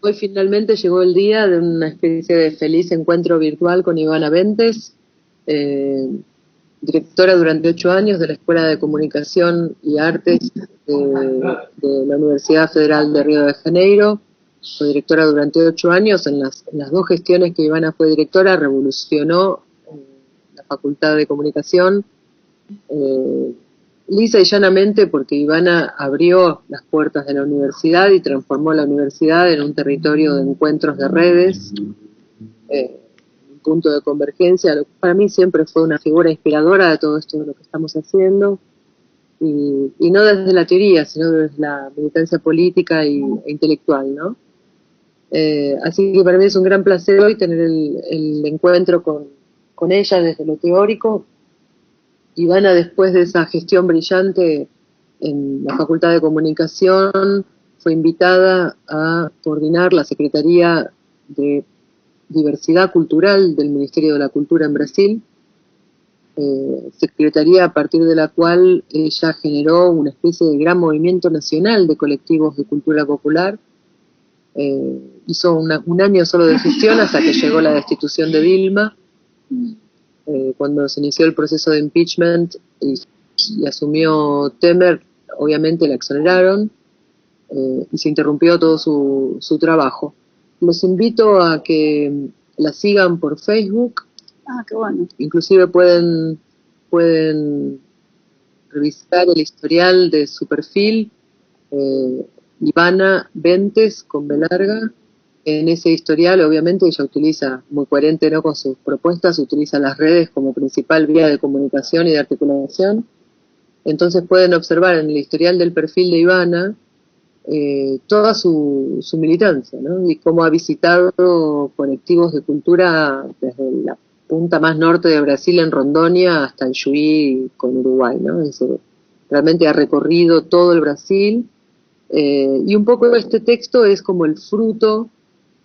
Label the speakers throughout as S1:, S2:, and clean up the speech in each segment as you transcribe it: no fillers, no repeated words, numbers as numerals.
S1: Hoy finalmente llegó el día de una especie de feliz encuentro virtual con Ivana Bentes, directora durante 8 años de la Escuela de Comunicación y Artes de la Universidad Federal de Río de Janeiro. Fue directora durante 8 años. En las 2 gestiones que Ivana fue directora, revolucionó la Facultad de Comunicación, lisa y llanamente porque Ivana abrió las puertas de la universidad y transformó la universidad en un territorio de encuentros de redes, un punto de convergencia. Para mí siempre fue una figura inspiradora de todo esto de lo que estamos haciendo, y no desde la teoría, sino desde la militancia política e intelectual, ¿no? Así que para mí es un gran placer hoy tener el encuentro con ella desde lo teórico. Ivana, después de esa gestión brillante en la Facultad de Comunicación, fue invitada a coordinar la Secretaría de Diversidad Cultural del Ministerio de la Cultura en Brasil, secretaría a partir de la cual ella generó una especie de gran movimiento nacional de colectivos de cultura popular. Hizo un año solo de gestión hasta que llegó la destitución de Dilma. Cuando se inició el proceso de impeachment y asumió Temer, obviamente la exoneraron, y se interrumpió todo su trabajo. Los invito a que la sigan por Facebook.
S2: Qué bueno.
S1: Inclusive pueden revisar el historial de su perfil, Ivana Bentes con B larga. En ese historial, obviamente, ella utiliza, muy coherente, ¿no?, con sus propuestas, utiliza las redes como principal vía de comunicación y de articulación. Entonces pueden observar en el historial del perfil de Ivana toda su militancia, ¿no?, y cómo ha visitado colectivos de cultura desde la punta más norte de Brasil, en Rondônia, hasta en Juí, con Uruguay, ¿no? Realmente ha recorrido todo el Brasil, y un poco este texto es como el fruto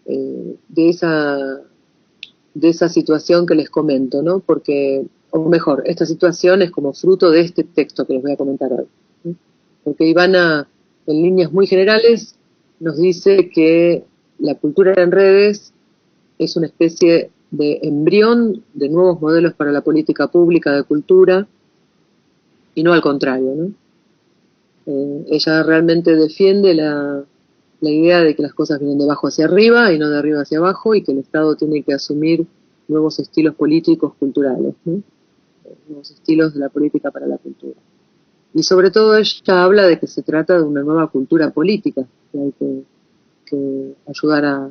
S1: de esa situación que les comento, ¿no? Porque, o mejor, esta situación es como fruto de este texto que les voy a comentar hoy, ¿sí? Porque Ivana, en líneas muy generales, nos dice que la cultura en redes es una especie de embrión de nuevos modelos para la política pública de cultura, y no al contrario, ¿no? Ella realmente defiende la idea de que las cosas vienen de abajo hacia arriba y no de arriba hacia abajo, y que el Estado tiene que asumir nuevos estilos políticos culturales, ¿no? Nuevos estilos de la política para la cultura. Y sobre todo ella habla de que se trata de una nueva cultura política que hay que ayudar a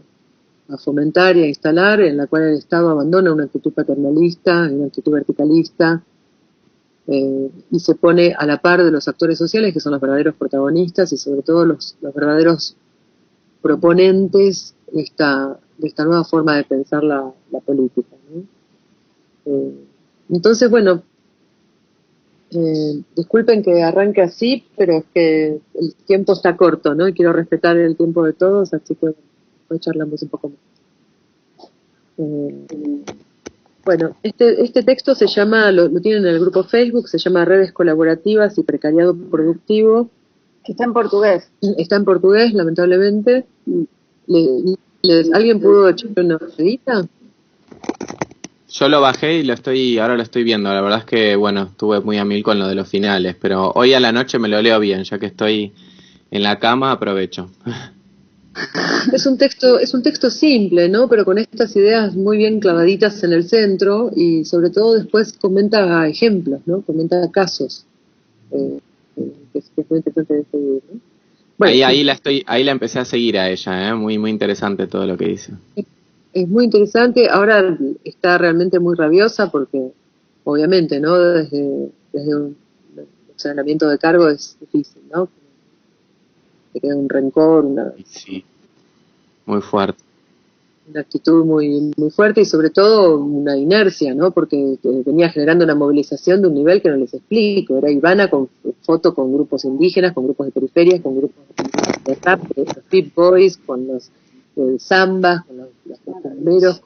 S1: fomentar y a instalar, en la cual el Estado abandona una actitud paternalista, una actitud verticalista, y se pone a la par de los actores sociales, que son los verdaderos protagonistas y sobre todo los verdaderos proponentes de esta nueva forma de pensar la política, ¿no? Entonces, bueno, disculpen que arranque así, pero es que el tiempo está corto, ¿no? Y quiero respetar el tiempo de todos, así que hoy charlamos un poco más. Bueno, este texto se llama, lo tienen en el grupo Facebook, se llama Redes Colaborativas y Precariado Productivo.
S2: Que está en portugués.
S1: Está en portugués, lamentablemente. ¿Alguien pudo echar una ojeadita?
S3: Yo lo bajé y ahora lo estoy viendo. La verdad es que, bueno, estuve muy a mil con lo de los finales, pero hoy a la noche me lo leo bien, ya que estoy en la cama, aprovecho.
S1: Es un texto simple, ¿no? Pero con estas ideas muy bien clavaditas en el centro, y sobre todo después comenta ejemplos, ¿no? Comenta casos, que es muy interesante de seguir, ¿no?
S3: Bueno, ahí la empecé a seguir a ella, muy muy interesante todo lo que dice.
S1: Es muy interesante. Ahora está realmente muy rabiosa porque, obviamente, ¿no?, desde un exoneramiento de cargo es difícil, ¿no? Te queda un rencor,
S3: sí, muy fuerte,
S1: una actitud muy muy fuerte, y sobre todo una inercia, ¿no? Porque venía generando una movilización de un nivel que no les explico. Era Ivana con foto con grupos indígenas, con grupos de periferias, con grupos de rap, de los Beat Boys, con los zambas, con los bomberos,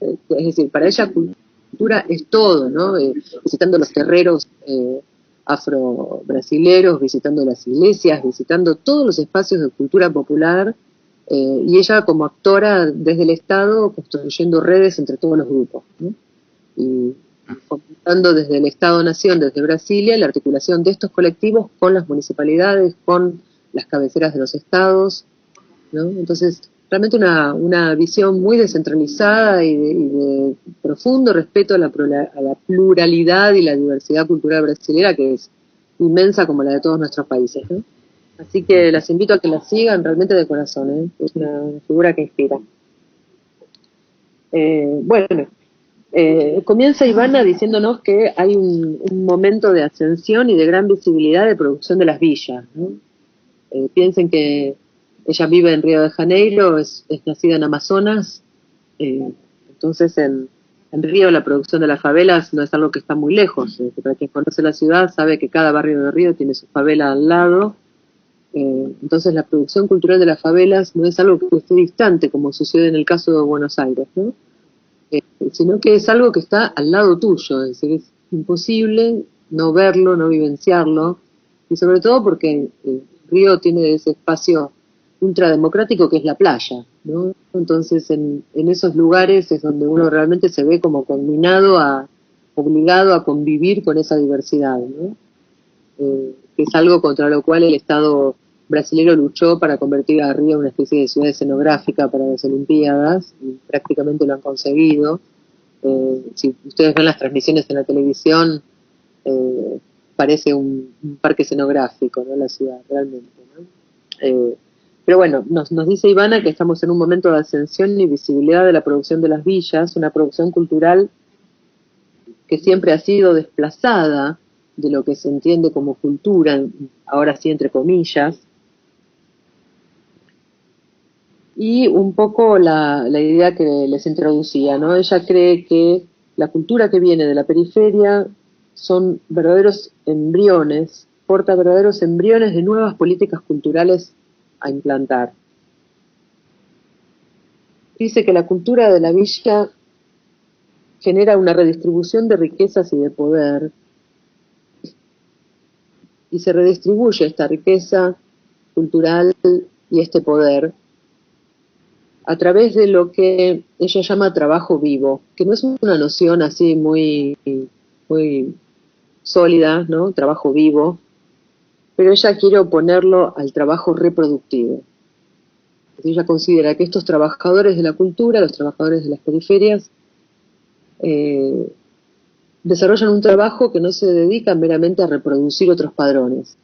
S1: es decir, para ella cultura es todo, ¿no? Visitando los terreros afro-brasileros, visitando las iglesias, visitando todos los espacios de cultura popular, y ella como actora desde el Estado construyendo redes entre todos los grupos, ¿no? Y fomentando desde el Estado-Nación, desde Brasilia, la articulación de estos colectivos con las municipalidades, con las cabeceras de los estados, ¿no? Entonces, realmente una visión muy descentralizada y de profundo respeto a la pluralidad y la diversidad cultural brasileña, que es inmensa como la de todos nuestros países, ¿no? Así que las invito a que la sigan realmente de corazón, ¿eh? Es una figura que inspira. Comienza Ivana diciéndonos que hay un momento de ascensión y de gran visibilidad de producción de las villas, ¿no? Piensen que ella vive en Río de Janeiro, es nacida en Amazonas, entonces en Río la producción de las favelas no es algo que está muy lejos. Para quien conoce la ciudad sabe que cada barrio de Río tiene su favela al lado. Entonces la producción cultural de las favelas no es algo que esté distante, como sucede en el caso de Buenos Aires, ¿no? Sino que es algo que está al lado tuyo, es decir, es imposible no verlo, no vivenciarlo, y sobre todo porque Río tiene ese espacio ultrademocrático que es la playa, ¿no? Entonces en esos lugares es donde uno realmente se ve como obligado a convivir con esa diversidad, ¿no? Que es algo contra lo cual el Estado brasileño luchó para convertir a Río en una especie de ciudad escenográfica para las Olimpiadas, y prácticamente lo han conseguido. Si ustedes ven las transmisiones en la televisión, parece un parque escenográfico, ¿no? La ciudad, realmente, ¿no? Pero bueno, nos dice Ivana que estamos en un momento de ascensión y visibilidad de la producción de las villas, una producción cultural que siempre ha sido desplazada de lo que se entiende como cultura, ahora sí entre comillas, y un poco la idea que les introducía, ¿no? Ella cree que la cultura que viene de la periferia son verdaderos embriones, porta verdaderos embriones de nuevas políticas culturales a implantar. Dice que la cultura de la villa genera una redistribución de riquezas y de poder, y se redistribuye esta riqueza cultural y este poder a través de lo que ella llama trabajo vivo, que no es una noción así muy sólida, ¿no? Trabajo vivo, pero ella quiere oponerlo al trabajo reproductivo. Ella considera que estos trabajadores de la cultura, los trabajadores de las periferias, desarrollan un trabajo que no se dedica meramente a reproducir otros padrones,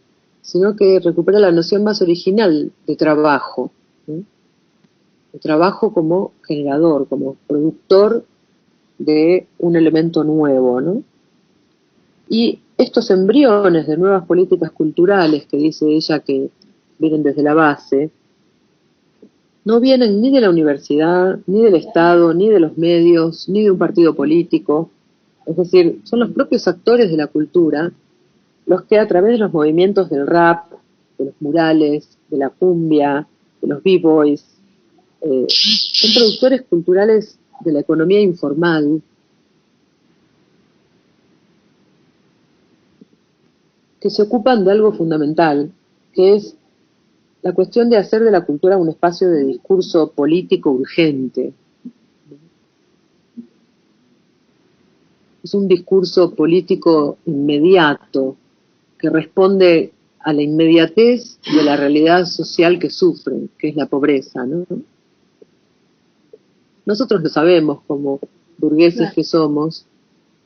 S1: sino que recupera la noción más original de trabajo, ¿sí? El trabajo como generador, como productor de un elemento nuevo, ¿no? Y estos embriones de nuevas políticas culturales que dice ella que vienen desde la base, no vienen ni de la universidad, ni del Estado, ni de los medios, ni de un partido político. Es decir, son los propios actores de la cultura los que a través de los movimientos del rap, de los murales, de la cumbia, de los b-boys, son productores culturales de la economía informal, que se ocupan de algo fundamental, que es la cuestión de hacer de la cultura un espacio de discurso político urgente. Es un discurso político inmediato, que responde a la inmediatez de la realidad social que sufren, que es la pobreza, ¿no? Nosotros lo sabemos, como burgueses que somos,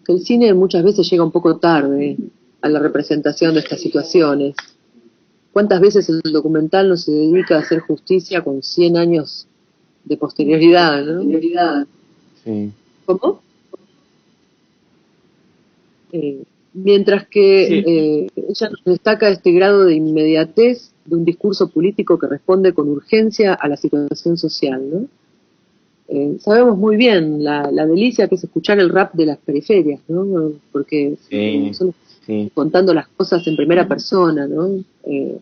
S1: que el cine muchas veces llega un poco tarde a la representación de estas situaciones. ¿Cuántas veces el documental no se dedica a hacer justicia con 100 años de posterioridad, ¿no?
S3: Sí.
S1: ¿Cómo? Mientras que ella nos destaca este grado de inmediatez de un discurso político que responde con urgencia a la situación social, ¿no? Sabemos muy bien la delicia que es escuchar el rap de las periferias, ¿no? Porque son contando las cosas en primera persona, ¿no? Es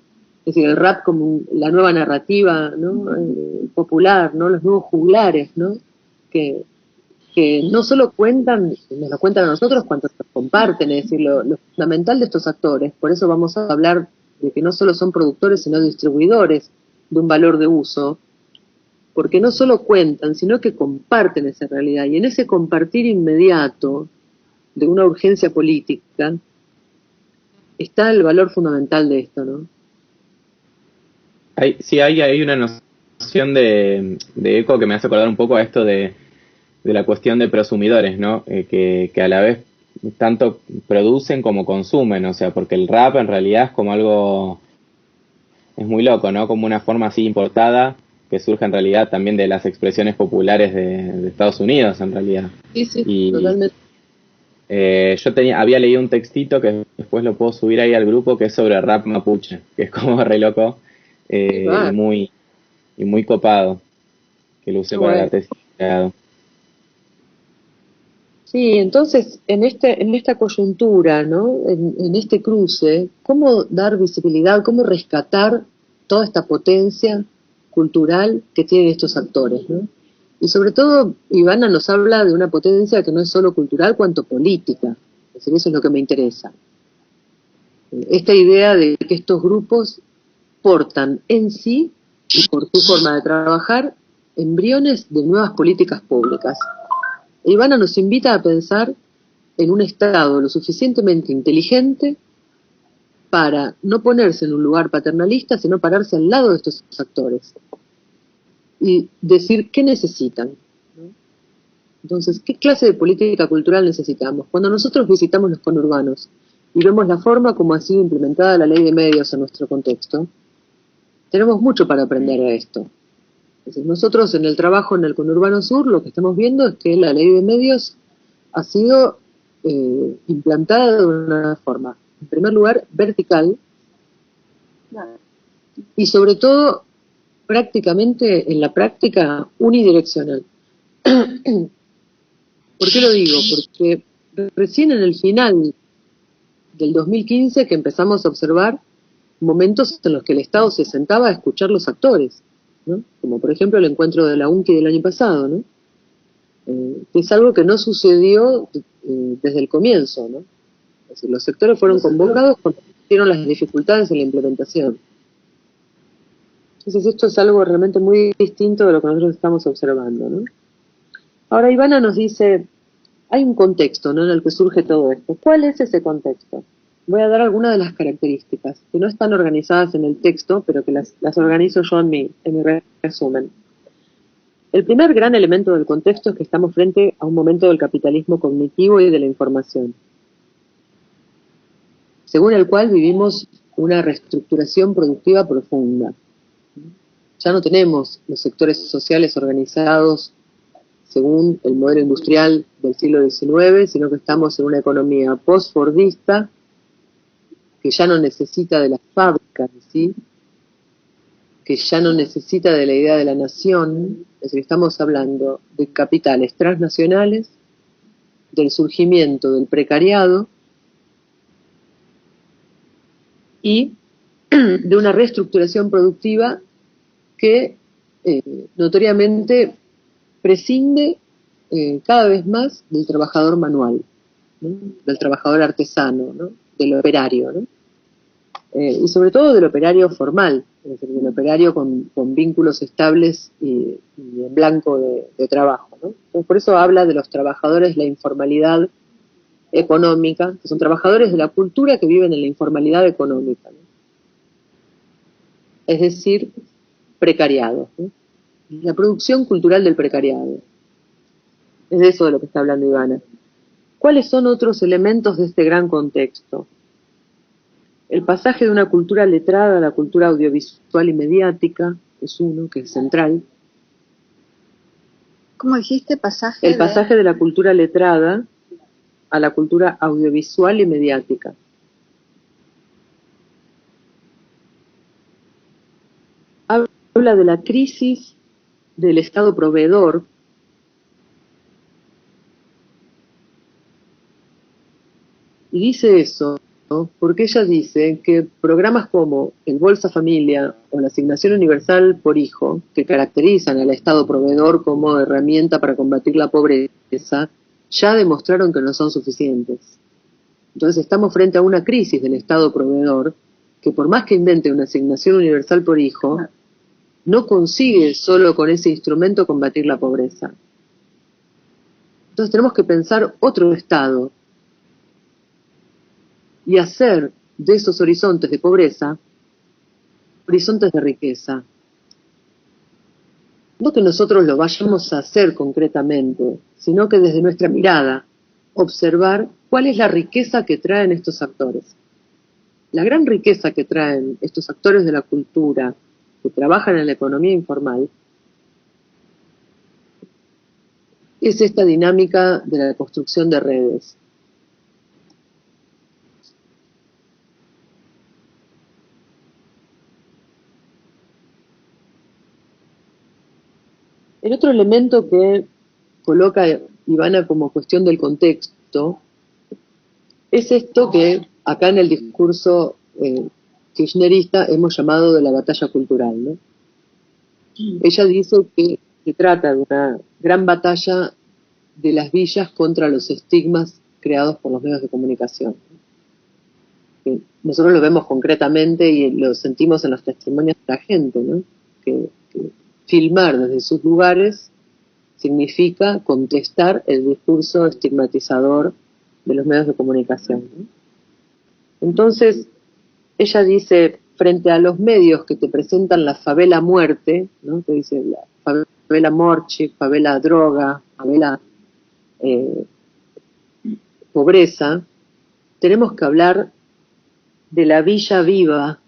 S1: decir, el rap como la nueva narrativa, ¿no? Popular, ¿no? Los nuevos juglares, ¿no? Que no solo nos lo cuentan a nosotros, cuanto nos comparten, es decir, lo fundamental de estos actores. Por eso vamos a hablar de que no solo son productores, sino distribuidores de un valor de uso. porque no solo cuentan, sino que comparten esa realidad. Y en ese compartir inmediato de una urgencia política está el valor fundamental de esto, ¿no?
S3: Hay una noción de eco que me hace acordar un poco a esto de la cuestión de prosumidores, ¿no? Que a la vez tanto producen como consumen, o sea, porque el rap en realidad es como algo, es muy loco, ¿no? Como una forma así importada que surge en realidad también de las expresiones populares de Estados Unidos, en realidad.
S1: Sí, totalmente.
S3: Había leído un textito que después lo puedo subir ahí al grupo, que es sobre rap mapuche, que es como re loco y muy copado, que lo usé para la tesis.
S1: Sí, entonces en esta coyuntura, ¿no? En este cruce, ¿cómo dar visibilidad, cómo rescatar toda esta potencia cultural que tienen estos actores, ¿no? Y sobre todo, Ivana nos habla de una potencia que no es solo cultural, cuanto política. Es decir, eso es lo que me interesa. Esta idea de que estos grupos portan en sí, y por su forma de trabajar, embriones de nuevas políticas públicas. Ivana nos invita a pensar en un Estado lo suficientemente inteligente para no ponerse en un lugar paternalista, sino pararse al lado de estos actores y decir qué necesitan, ¿no? Entonces, ¿qué clase de política cultural necesitamos? Cuando nosotros visitamos los conurbanos y vemos la forma como ha sido implementada la ley de medios en nuestro contexto, tenemos mucho para aprender de esto. Entonces, nosotros en el trabajo en el conurbano sur lo que estamos viendo es que la ley de medios ha sido implantada de una forma, en primer lugar, vertical, y sobre todo prácticamente, en la práctica, unidireccional. ¿Por qué lo digo? Porque recién en el final del 2015 que empezamos a observar momentos en los que el Estado se sentaba a escuchar los actores, ¿no? Como por ejemplo el encuentro de la UNCI del año pasado, ¿no? Que es algo que no sucedió desde el comienzo, ¿no? Es decir, los sectores fueron convocados cuando tuvieron las dificultades en la implementación. Entonces esto es algo realmente muy distinto de lo que nosotros estamos observando, ¿no? Ahora Ivana nos dice, hay un contexto, ¿no?, en el que surge todo esto. ¿Cuál es ese contexto? Voy a dar algunas de las características, que no están organizadas en el texto, pero que las organizo yo en mi resumen. El primer gran elemento del contexto es que estamos frente a un momento del capitalismo cognitivo y de la información, según el cual vivimos una reestructuración productiva profunda. Ya no tenemos los sectores sociales organizados según el modelo industrial del siglo XIX, sino que estamos en una economía post-fordista que ya no necesita de las fábricas, ¿sí?, que ya no necesita de la idea de la nación. Es decir, estamos hablando de capitales transnacionales, del surgimiento del precariado y de una reestructuración productiva que notoriamente prescinde cada vez más del trabajador manual, ¿no?, del trabajador artesano, ¿no?, del operario, ¿no? Y sobre todo del operario formal, es decir, del operario con vínculos estables y en blanco de trabajo, ¿no? Entonces, por eso habla de los trabajadores de la informalidad económica, que son trabajadores de la cultura que viven en la informalidad económica, ¿no? Es decir, precariado, ¿no? La producción cultural del precariado. Es de eso de lo que está hablando Ivana. ¿Cuáles son otros elementos de este gran contexto? El pasaje de una cultura letrada a la cultura audiovisual y mediática es uno, que es central.
S2: ¿Cómo dijiste?
S1: El pasaje de la cultura letrada a la cultura audiovisual y mediática. Habla de la crisis del Estado proveedor, y dice eso, ¿no?, porque ella dice que programas como el Bolsa Familia o la Asignación Universal por Hijo, que caracterizan al Estado proveedor como herramienta para combatir la pobreza, ya demostraron que no son suficientes. Entonces estamos frente a una crisis del Estado proveedor, que por más que invente una Asignación Universal por Hijo, no consigue solo con ese instrumento combatir la pobreza. Entonces tenemos que pensar otro estado y hacer de esos horizontes de pobreza horizontes de riqueza. No que nosotros lo vayamos a hacer concretamente, sino que desde nuestra mirada observar cuál es la riqueza que traen estos actores. La gran riqueza que traen estos actores de la cultura que trabajan en la economía informal es esta dinámica de la construcción de redes. El otro elemento que coloca Ivana como cuestión del contexto es esto que acá en el discurso kirchnerista hemos llamado de la batalla cultural, ¿no? Ella dice que se trata de una gran batalla de las villas contra los estigmas creados por los medios de comunicación. Nosotros lo vemos concretamente y lo sentimos en los testimonios de la gente, ¿no? Que filmar desde sus lugares significa contestar el discurso estigmatizador de los medios de comunicación, ¿no? Entonces, ella dice, frente a los medios que te presentan la favela muerte, ¿no? Te dice la favela morchi, favela droga, favela pobreza, tenemos que hablar de la villa viva,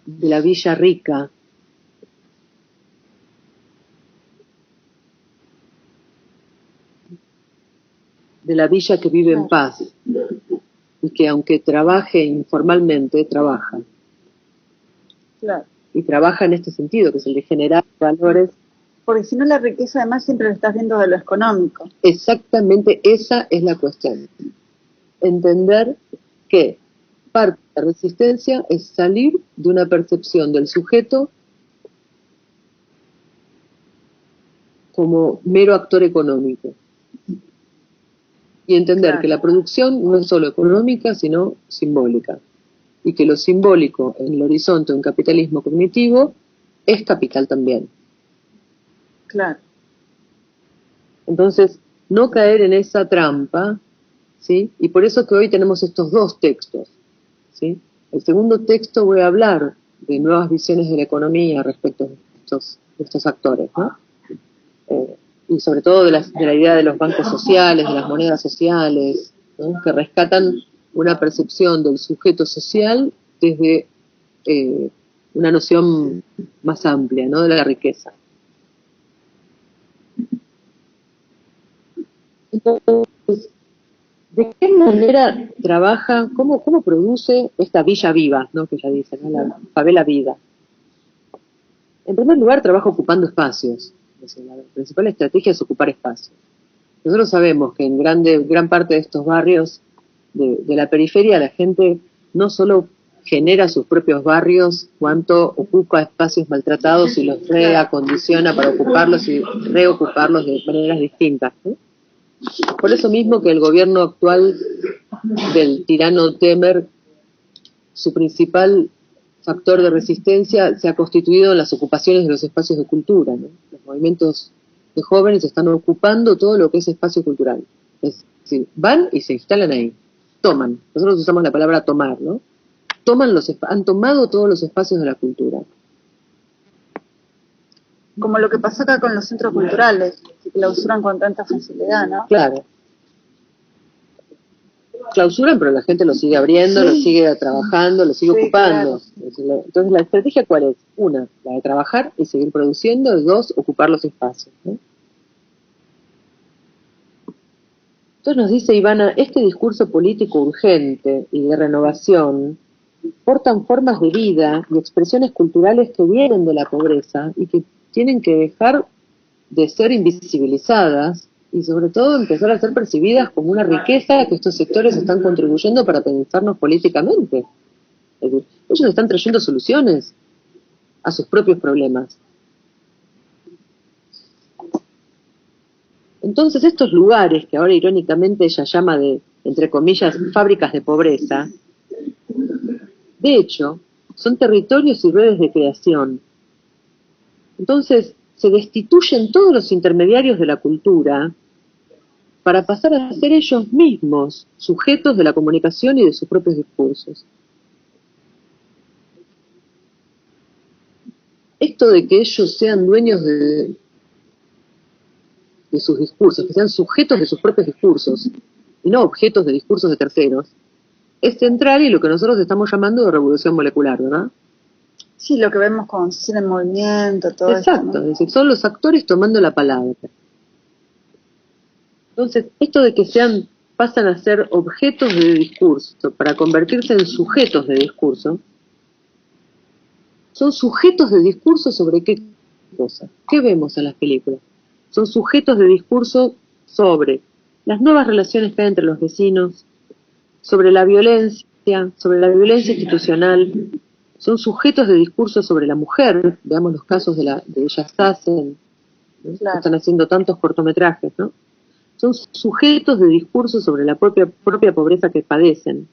S1: de la villa rica, de la villa que vive en paz y que aunque trabaje informalmente, trabaja.
S2: Claro.
S1: Y trabaja en este sentido, que es el de generar valores.
S2: Porque si no, la riqueza además siempre lo estás viendo de lo económico.
S1: Exactamente, esa es la cuestión. Entender que parte de la resistencia es salir de una percepción del sujeto como mero actor económico. Y entender
S2: Claro.
S1: que la producción no es solo económica, sino simbólica. Y que lo simbólico en el horizonte de un capitalismo cognitivo es capital también.
S2: Claro.
S1: Entonces, no caer en esa trampa, ¿sí? Y por eso que hoy tenemos estos dos textos, ¿sí? El segundo texto voy a hablar de nuevas visiones de la economía respecto de estos actores, ¿no? Y sobre todo de la idea de los bancos sociales, de las monedas sociales, ¿no? Que rescatan una percepción del sujeto social desde una noción más amplia, ¿no? De la riqueza. Entonces, ¿de qué manera trabaja, cómo produce esta villa viva, ¿no? Que ella dice, ¿no? La favela viva? En primer lugar, trabaja ocupando espacios. La principal estrategia es ocupar espacios. Nosotros sabemos que en gran parte de estos barrios de la periferia la gente no solo genera sus propios barrios, cuanto ocupa espacios maltratados y los reacondiciona para ocuparlos y reocuparlos de maneras distintas, ¿no? Por eso mismo que el gobierno actual del tirano Temer, su principal factor de resistencia se ha constituido en las ocupaciones de los espacios de cultura, ¿no? Los movimientos de jóvenes están ocupando todo lo que es espacio cultural. Es decir, van y se instalan ahí, toman. Nosotros usamos la palabra tomar, ¿no? Han tomado todos los espacios de la cultura.
S2: Como lo que pasa acá con los centros culturales, que clausuran con tanta facilidad, ¿no?
S1: Claro. Clausuran, pero la gente lo sigue abriendo, lo sigue trabajando, lo sigue ocupando. Claro. Entonces, ¿la estrategia cuál es? Una, la de trabajar y seguir produciendo. Dos, ocupar los espacios, ¿no? Entonces nos dice Ivana, este discurso político urgente y de renovación portan formas de vida y expresiones culturales que vienen de la pobreza y que tienen que dejar de ser invisibilizadas y sobre todo empezar a ser percibidas como una riqueza que estos sectores están contribuyendo para pensarnos políticamente. Es decir, ellos están trayendo soluciones a sus propios problemas. Entonces estos lugares, que ahora irónicamente ella llama de, entre comillas, fábricas de pobreza, de hecho, son territorios y redes de creación Entonces, se destituyen todos los intermediarios de la cultura para pasar a ser ellos mismos sujetos de la comunicación y de sus propios discursos. Esto de que ellos sean dueños de sus discursos, que sean sujetos de sus propios discursos y no objetos de discursos de terceros, es central y lo que nosotros estamos llamando de revolución molecular, ¿verdad?
S2: Sí, lo que vemos con Cine en Movimiento, todo esto,
S1: Exacto,
S2: ¿no?
S1: es decir, son los actores tomando la palabra. Entonces, esto de que pasan a ser objetos de discurso para convertirse en sujetos de discurso, son sujetos de discurso sobre qué cosa. ¿Qué vemos en las películas? Son sujetos de discurso sobre las nuevas relaciones que hay entre los vecinos, sobre la violencia institucional. Son sujetos de discurso sobre la mujer. Veamos los casos de Ellas Hacen, ¿no?
S2: Claro.
S1: Están haciendo tantos cortometrajes, ¿no? Son sujetos de discurso sobre la propia pobreza que padecen.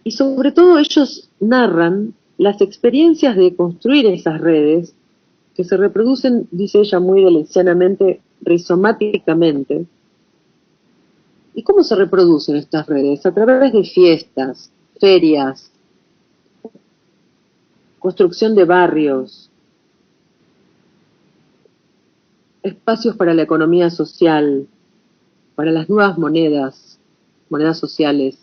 S1: Y sobre todo ellos narran las experiencias de construir esas redes que se reproducen, dice ella muy delicianamente, rizomáticamente. ¿Y cómo se reproducen estas redes? A través de fiestas, ferias, construcción de barrios, espacios para la economía social, para las nuevas monedas sociales.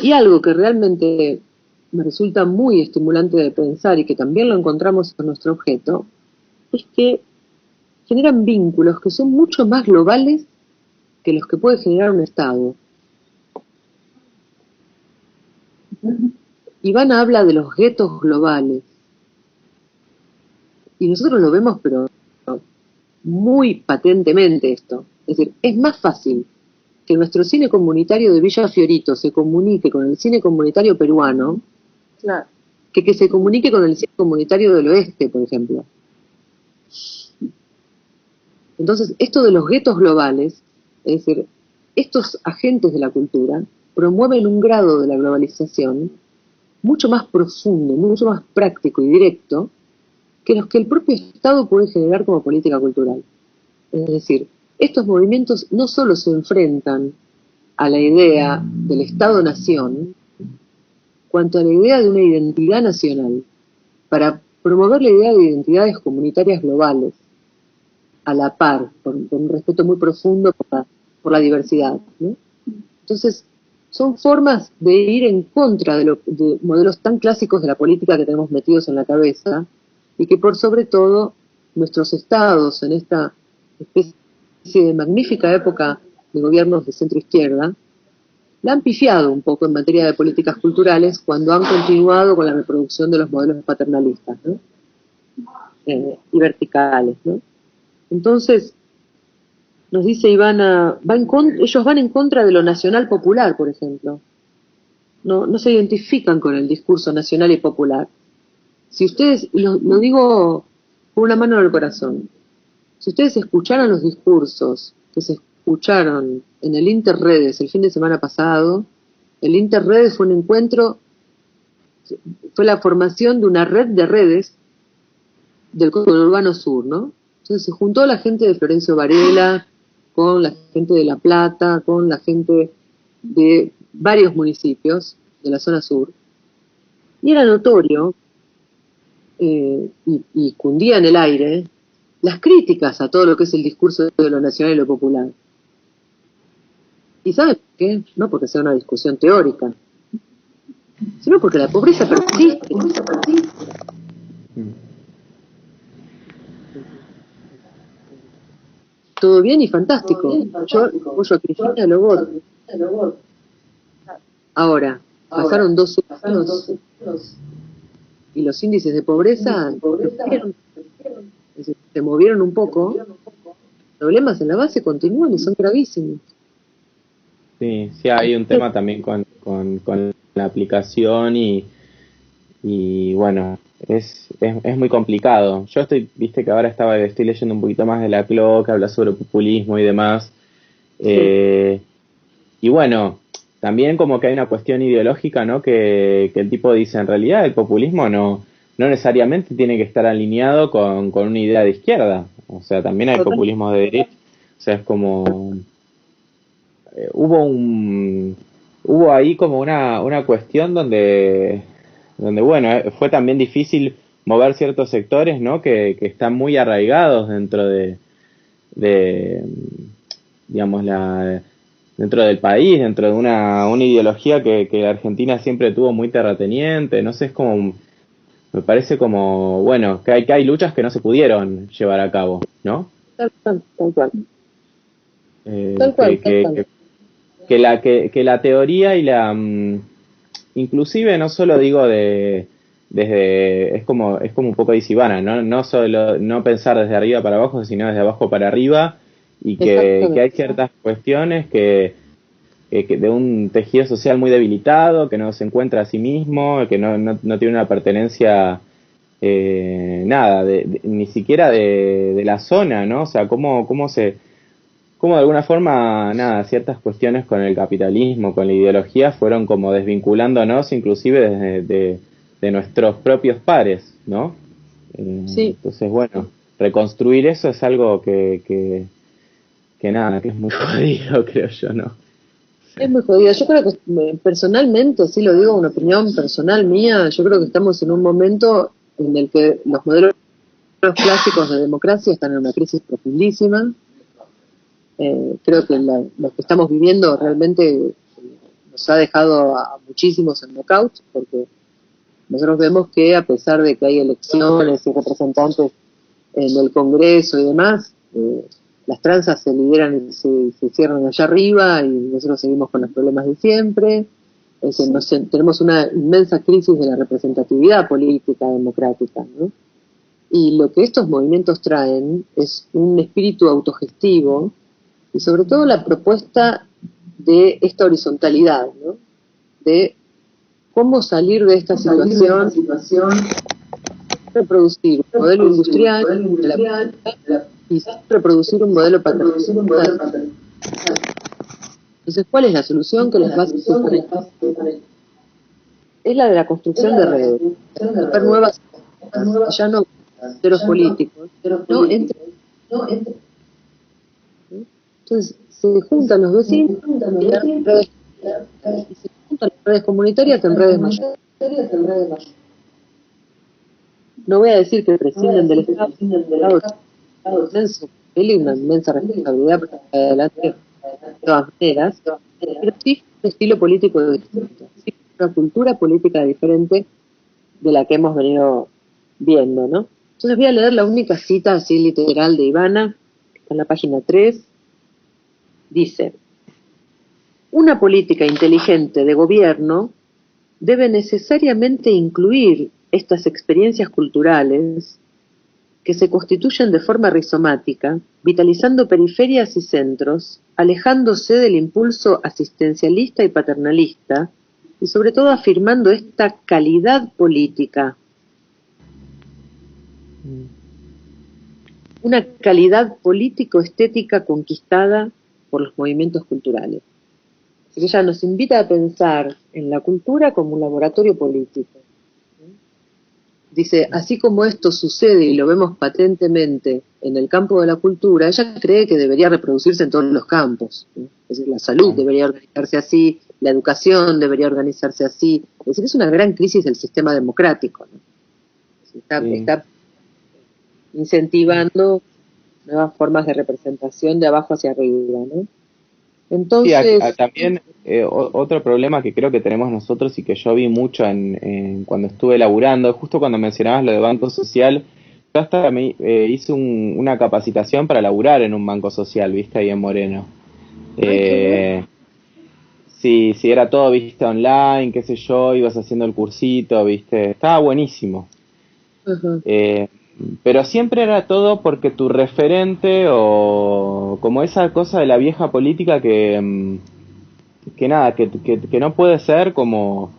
S1: Y algo que realmente me resulta muy estimulante de pensar y que también lo encontramos en nuestro objeto, es que generan vínculos que son mucho más globales que los que puede generar un Estado. Ivana habla de los guetos globales. Y nosotros lo vemos, pero muy patentemente esto. Es decir, es más fácil que nuestro cine comunitario de Villa Fiorito se comunique con el cine comunitario peruano,
S2: Claro.
S1: que se comunique con el cine comunitario del oeste, por ejemplo. Entonces, esto de los guetos globales, es decir, estos agentes de la cultura promueven un grado de la globalización mucho más profundo, mucho más práctico y directo que los que el propio Estado puede generar como política cultural. Es decir, estos movimientos no solo se enfrentan a la idea del Estado-nación, cuanto a la idea de una identidad nacional, para promover la idea de identidades comunitarias globales, a la par, con un respeto muy profundo por la diversidad, ¿no? Entonces, son formas de ir en contra de modelos tan clásicos de la política que tenemos metidos en la cabeza, y que por sobre todo nuestros estados en esta especie de magnífica época de gobiernos de centro-izquierda la han pifiado un poco en materia de políticas culturales cuando han continuado con la reproducción de los modelos paternalistas, ¿no? Y verticales, ¿no? Entonces, nos dice Ivana, ellos van en contra de lo nacional popular, por ejemplo. No se identifican con el discurso nacional y popular. Si ustedes, y lo digo con una mano en el corazón, si ustedes escucharan los discursos que se escucharon en el Interredes el fin de semana pasado, el Interredes fue un encuentro, fue la formación de una red de redes del conurbano sur, ¿no? Entonces se juntó la gente de Florencio Varela con la gente de La Plata, con la gente de varios municipios de la zona sur, y era notorio y cundía en el aire las críticas a todo lo que es el discurso de lo nacional y lo popular. ¿Y saben por qué? No porque sea una discusión teórica, sino porque la pobreza persiste. Todo bien y fantástico. Yo apoyo a Cristina, lo voto. Ahora, pasaron 2 años y los índices de pobreza se movieron un poco. Los problemas en la base continúan y son gravísimos.
S3: Sí, hay un tema también con la aplicación y bueno, es muy complicado. Yo viste que ahora estoy leyendo un poquito más de Laclau, que habla sobre populismo y demás. Sí. Y bueno, también como que hay una cuestión ideológica, ¿no? Que el tipo dice, en realidad el populismo no necesariamente tiene que estar alineado con una idea de izquierda. O sea, también hay populismo de derecha. O sea, es como... hubo ahí como una cuestión donde bueno, fue también difícil mover ciertos sectores, ¿no? Que están muy arraigados dentro de digamos, dentro del país, dentro de una ideología que Argentina siempre tuvo muy terrateniente. No sé, es como, me parece como, bueno, que hay luchas que no se pudieron llevar a cabo, ¿no?
S1: Tal cual, tal cual.
S3: Que la teoría y inclusive no solo digo desde, es como un poco disibana, no solo no pensar desde arriba para abajo, sino desde abajo para arriba, y que hay ciertas cuestiones que de un tejido social muy debilitado, que no se encuentra a sí mismo, que no tiene una pertenencia nada, ni siquiera de la zona, ¿no? O sea, cómo de alguna forma, nada, ciertas cuestiones con el capitalismo, con la ideología, fueron como desvinculándonos inclusive de nuestros propios pares, ¿no?
S1: Sí.
S3: Entonces, bueno, reconstruir eso es algo que nada, que es muy jodido, creo yo, ¿no?
S1: Es muy jodido. Yo creo que personalmente, sí lo digo, una opinión personal mía, yo creo que estamos en un momento en el que los modelos clásicos de democracia están en una crisis profundísima. Creo que lo que estamos viviendo realmente nos ha dejado a muchísimos en knockout, porque nosotros vemos que a pesar de que hay elecciones y representantes en el Congreso y demás, las tranzas se lideran y se cierran allá arriba y nosotros seguimos con los problemas de siempre. Es decir, tenemos una inmensa crisis de la representatividad política democrática, ¿no? Y lo que estos movimientos traen es un espíritu autogestivo y sobre todo la propuesta de esta horizontalidad, ¿no? De cómo salir de esta situación, reproducir un modelo industrial y reproducir un modelo paternalista. Entonces, ¿cuál es la solución que les va a suponer? Es la de la construcción de redes, hacer nuevas, ya no centros políticos, no entre. Entonces, se juntan los vecinos y se juntan las redes comunitarias en redes mayores. No voy a decir que prescinden del Estado, una inmensa responsabilidad para que adelante de todas maneras, pero sí un estilo político distinto, sí una cultura política diferente de la que hemos venido viendo, ¿no? Entonces voy a leer la única cita así literal de Ivana, que está en la página 3, dice: una política inteligente de gobierno debe necesariamente incluir estas experiencias culturales que se constituyen de forma rizomática, vitalizando periferias y centros, alejándose del impulso asistencialista y paternalista, y sobre todo afirmando esta calidad política. Una calidad político-estética conquistada por los movimientos culturales. Así que ella nos invita a pensar en la cultura como un laboratorio político. Dice, así como esto sucede y lo vemos patentemente en el campo de la cultura, ella cree que debería reproducirse en todos los campos, ¿no? Es decir, la salud debería organizarse así, la educación debería organizarse así. Es decir, es una gran crisis del sistema democrático, ¿no? Está incentivando nuevas formas de representación de abajo hacia arriba, ¿no? Entonces,
S3: sí, también otro problema que creo que tenemos nosotros y que yo vi mucho cuando estuve laburando, justo cuando mencionabas lo de Banco Social, yo hasta hice una capacitación para laburar en un banco social, viste, ahí en Moreno. Sí, era todo, viste, online, qué sé yo, ibas haciendo el cursito, viste, estaba buenísimo.
S1: uh-huh.
S3: Pero siempre era todo porque tu referente o como esa cosa de la vieja política que nada, que no puede ser como,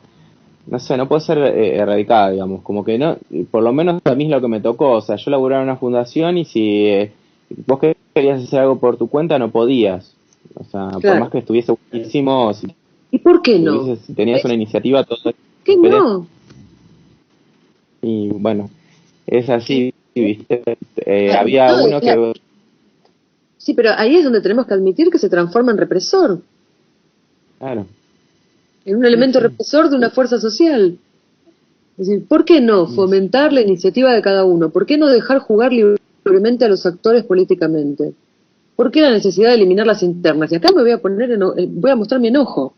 S3: no sé, no puede ser erradicada, digamos, como que no, por lo menos a mí es lo que me tocó, o sea, yo laburaba en una fundación y si vos querías hacer algo por tu cuenta no podías, o sea,
S1: Claro.
S3: por más que estuviese buenísimo, si
S1: ¿Y por qué no?
S3: Si tenías una iniciativa, todo
S1: ¿Qué no?
S3: y bueno, es así, ¿viste?
S1: Ah,
S3: Había
S1: no,
S3: uno que...
S1: sí, pero ahí es donde tenemos que admitir que se transforma en represor,
S3: Claro,
S1: en un elemento
S3: sí.
S1: represor de una fuerza social. Es decir, ¿por qué no fomentar la iniciativa de cada uno? ¿Por qué no dejar jugar libremente a los actores políticamente? ¿Por qué la necesidad de eliminar las internas? Y acá me voy a voy a mostrar mi enojo.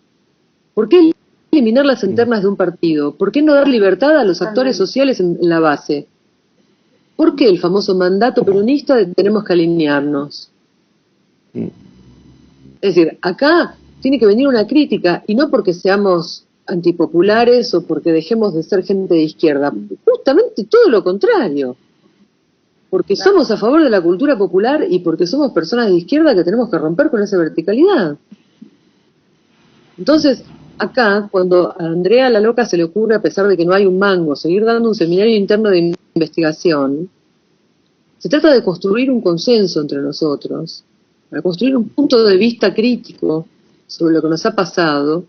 S1: ¿Por qué eliminar las internas de un partido? ¿Por qué no dar libertad a los actores sociales en la base? ¿Por qué el famoso mandato peronista de tenemos que alinearnos? Es decir, acá tiene que venir una crítica, y no porque seamos antipopulares o porque dejemos de ser gente de izquierda, justamente todo lo contrario, porque somos a favor de la cultura popular y porque somos personas de izquierda que tenemos que romper con esa verticalidad. Entonces, acá, cuando a Andrea la loca se le ocurre, a pesar de que no hay un mango, seguir dando un seminario interno de investigación, se trata de construir un consenso entre nosotros, para construir un punto de vista crítico sobre lo que nos ha pasado,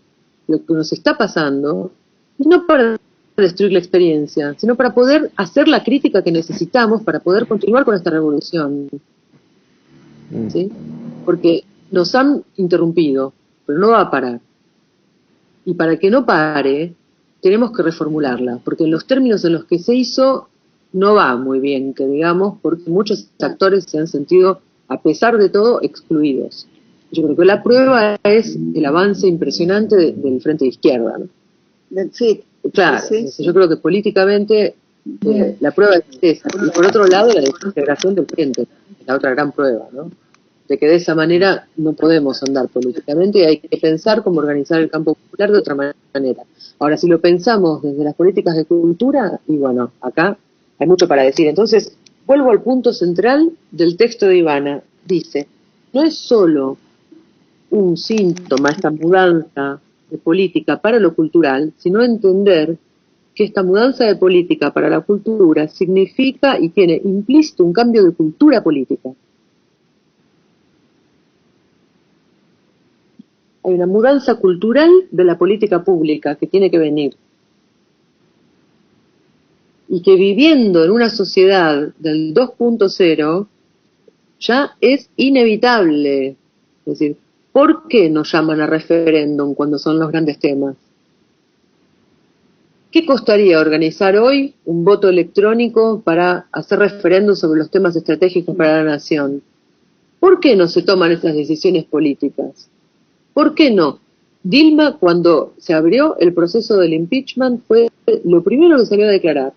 S1: lo que nos está pasando, y no para destruir la experiencia, sino para poder hacer la crítica que necesitamos para poder continuar con esta revolución. ¿Sí? Porque nos han interrumpido, pero no va a parar. Y para que no pare, tenemos que reformularla, porque en los términos en los que se hizo no va muy bien, que digamos, porque muchos actores se han sentido, a pesar de todo, excluidos. Yo creo que la prueba es el avance impresionante del Frente de Izquierda, ¿no?
S2: Del FIT.
S1: Claro,
S2: Sí.
S1: yo creo que políticamente la prueba es esa. Y por otro lado, la desintegración del Frente, es la otra gran prueba, ¿no? De que de esa manera no podemos andar políticamente y hay que pensar cómo organizar el campo popular de otra manera. Ahora, si lo pensamos desde las políticas de cultura, y bueno, acá hay mucho para decir. Entonces, vuelvo al punto central del texto de Ivana. Dice, no es solo un síntoma, esta mudanza de política para lo cultural, sino entender que esta mudanza de política para la cultura significa y tiene implícito un cambio de cultura política. Hay una mudanza cultural de la política pública que tiene que venir. Y que viviendo en una sociedad del 2.0 ya es inevitable. Es decir, ¿por qué nos llaman a referéndum cuando son los grandes temas? ¿Qué costaría organizar hoy un voto electrónico para hacer referéndum sobre los temas estratégicos para la nación? ¿Por qué no se toman esas decisiones políticas? ¿Por qué no? Dilma, cuando se abrió el proceso del impeachment, fue lo primero que salió a declarar,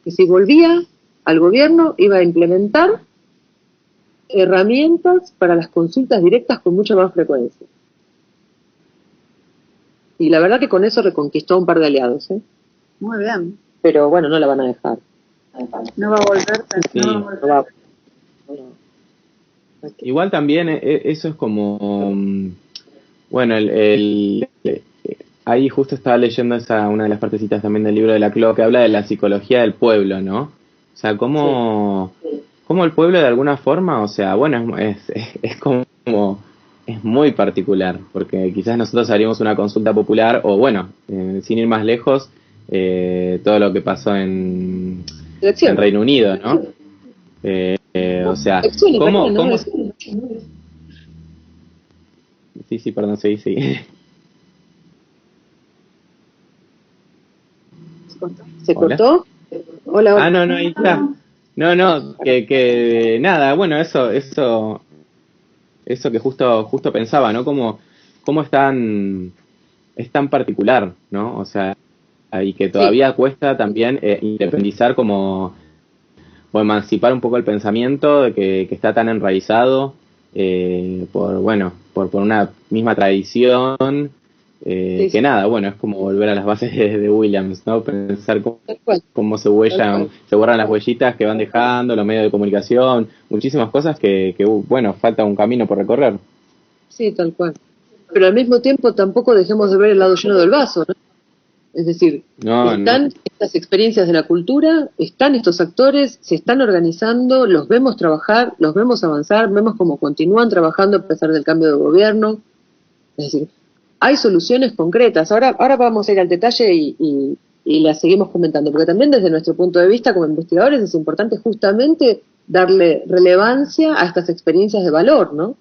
S1: que si volvía al gobierno iba a implementar herramientas para las consultas directas con mucha más frecuencia. Y la verdad que con eso reconquistó a un par de aliados, ¿eh?
S2: Muy bien.
S1: Pero bueno, no la van a dejar.
S2: No va a volver.
S3: Sí.
S2: No va a volver.
S3: Igual también eso es como... Bueno, ahí justo estaba leyendo una de las partecitas también del libro de Laclau que habla de la psicología del pueblo, ¿no? O sea, cómo el pueblo de alguna forma, o sea, bueno, es como... Es muy particular, porque quizás nosotros haríamos una consulta popular, o bueno, sin ir más lejos, todo lo que pasó en Reino Unido, ¿no? O sea, ¿cómo? Sí, perdón, sí.
S1: ¿Se cortó? Hola.
S3: Ah, no, ahí está. No, que nada, bueno, eso que justo pensaba, ¿no? Cómo es tan particular, ¿no? O sea, y que todavía cuesta también independizar o emancipar un poco el pensamiento de que está tan enraizado por una misma tradición que nada, bueno, es como volver a las bases de Williams, ¿no? Pensar cómo se borran las huellitas que van dejando los medios de comunicación, muchísimas cosas que bueno, falta un camino por recorrer.
S1: Sí, tal cual. Pero al mismo tiempo tampoco dejemos de ver el lado lleno del vaso, ¿no? Es decir, están estas experiencias de la cultura, están estos actores, se están organizando, los vemos trabajar, los vemos avanzar, vemos cómo continúan trabajando a pesar del cambio de gobierno. Es decir, hay soluciones concretas. Ahora vamos a ir al detalle y las seguimos comentando, porque también desde nuestro punto de vista como investigadores es importante justamente darle relevancia a estas experiencias de valor, ¿no?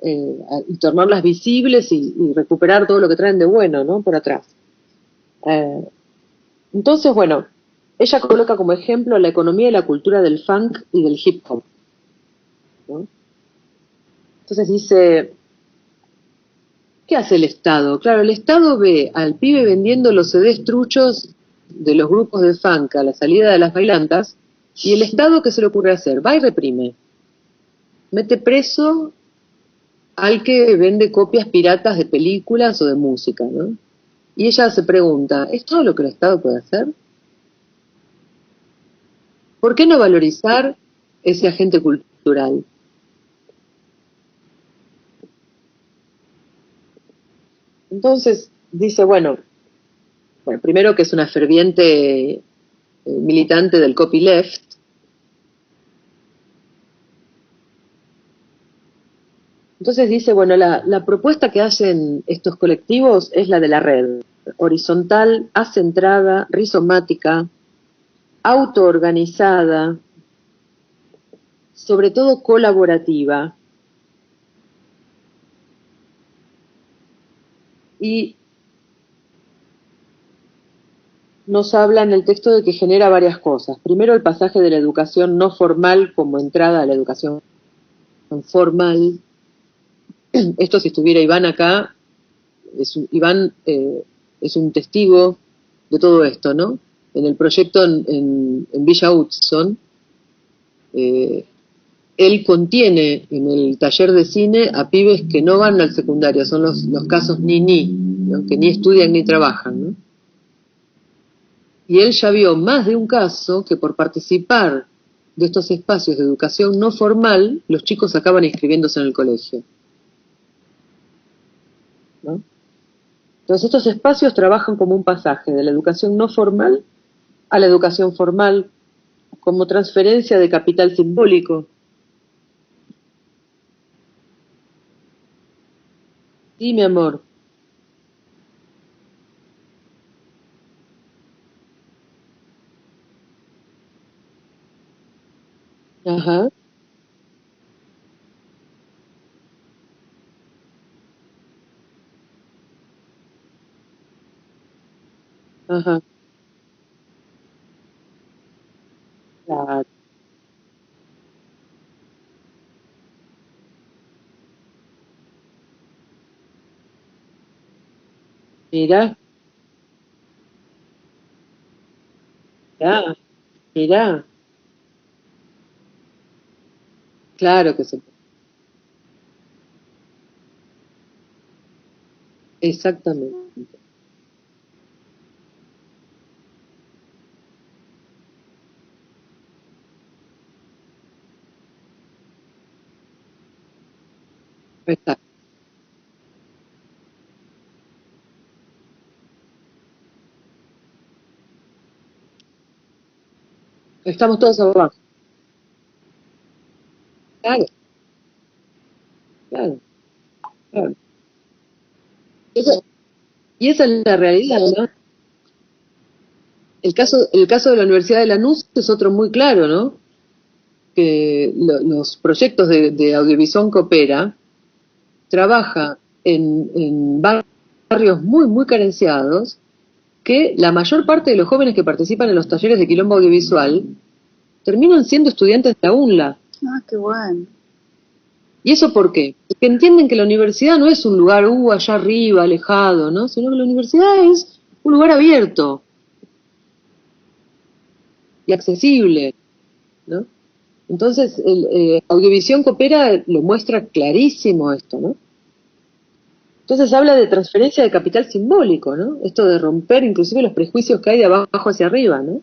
S1: Y tornarlas visibles y recuperar todo lo que traen de bueno, ¿no? Por atrás. Entonces, bueno, ella coloca como ejemplo la economía y la cultura del funk y del hip hop, ¿no? Entonces dice, ¿qué hace el Estado? Claro, el Estado ve al pibe vendiendo los CDs truchos de los grupos de funk a la salida de las bailantas, y el Estado, ¿qué se le ocurre hacer? Va y reprime. Mete preso al que vende copias piratas de películas o de música, ¿no? Y ella se pregunta, ¿es todo lo que el Estado puede hacer? ¿Por qué no valorizar ese agente cultural? Entonces dice, bueno, primero que es una ferviente militante del copyleft. Entonces dice, bueno, la propuesta que hacen estos colectivos es la de la red, horizontal, acentrada, rizomática, autoorganizada, sobre todo colaborativa. Y nos habla en el texto de que genera varias cosas. Primero, el pasaje de la educación no formal como entrada a la educación formal. Esto, si estuviera Iván acá, Iván es un testigo de todo esto, ¿no? En el proyecto en Villa Hudson, él contiene en el taller de cine a pibes que no van al secundario, son los casos ni, ¿no? Que ni estudian ni trabajan, ¿no? Y él ya vio más de un caso que por participar de estos espacios de educación no formal, los chicos acaban inscribiéndose en el colegio, ¿no? Entonces estos espacios trabajan como un pasaje de la educación no formal a la educación formal, como transferencia de capital simbólico. Sí, mi amor. Ajá, ajá. Claro. Mira, mira, mira. Claro que se puede. Exactamente. Exacto. Estamos todos abajo. Claro, claro, claro. Eso- y esa es la realidad, ¿no? El caso de la Universidad de Lanús es otro muy claro, ¿no? Que los proyectos de Audiovisión Coopera trabaja en barrios muy, muy carenciados, que la mayor parte de los jóvenes que participan en los talleres de quilombo audiovisual terminan siendo estudiantes de la UNLA.
S2: Ah, qué bueno.
S1: ¿Y eso por qué? Porque entienden que la universidad no es un lugar allá arriba, alejado, ¿no? Sino que la universidad es un lugar abierto y accesible, ¿no? Entonces, Audiovisión Coopera lo muestra clarísimo esto, ¿no? Entonces habla de transferencia de capital simbólico, ¿no? Esto de romper inclusive los prejuicios que hay de abajo hacia arriba, ¿no?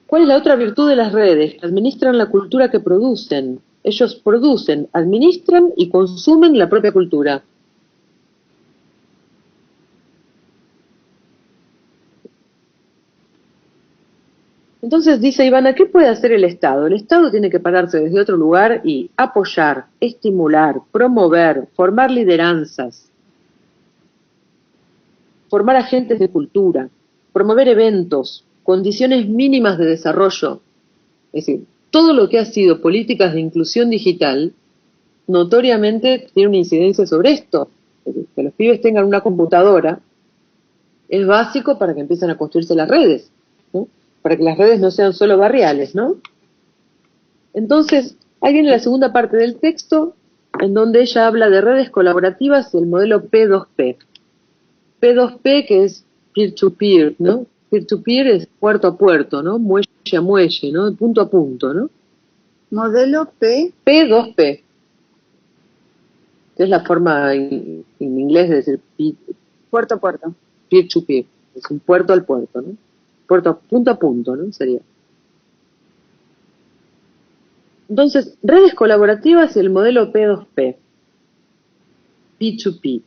S1: ¿Cuál es la otra virtud de las redes? Administran la cultura que producen. Ellos producen, administran y consumen la propia cultura. Entonces dice Ivana, ¿qué puede hacer el Estado? El Estado tiene que pararse desde otro lugar y apoyar, estimular, promover, formar lideranzas, formar agentes de cultura, promover eventos, condiciones mínimas de desarrollo. Es decir, todo lo que ha sido políticas de inclusión digital, notoriamente tiene una incidencia sobre esto. Es decir, que los pibes tengan una computadora es básico para que empiecen a construirse las redes, ¿no? Para que las redes no sean solo barriales, ¿no? Entonces, ahí viene la segunda parte del texto, en donde ella habla de redes colaborativas y el modelo P2P. P2P, que es peer-to-peer, ¿no? Peer-to-peer es puerto a puerto, ¿no? Muelle a muelle, ¿no? Punto a punto, ¿no?
S2: Modelo P.
S1: P2P, que es la forma en inglés de decir
S2: Puerto a puerto.
S1: peer-to-peer, es un puerto al puerto, ¿no? Punto a punto, ¿no? Sería. Entonces, redes colaborativas y el modelo P2P, P2P.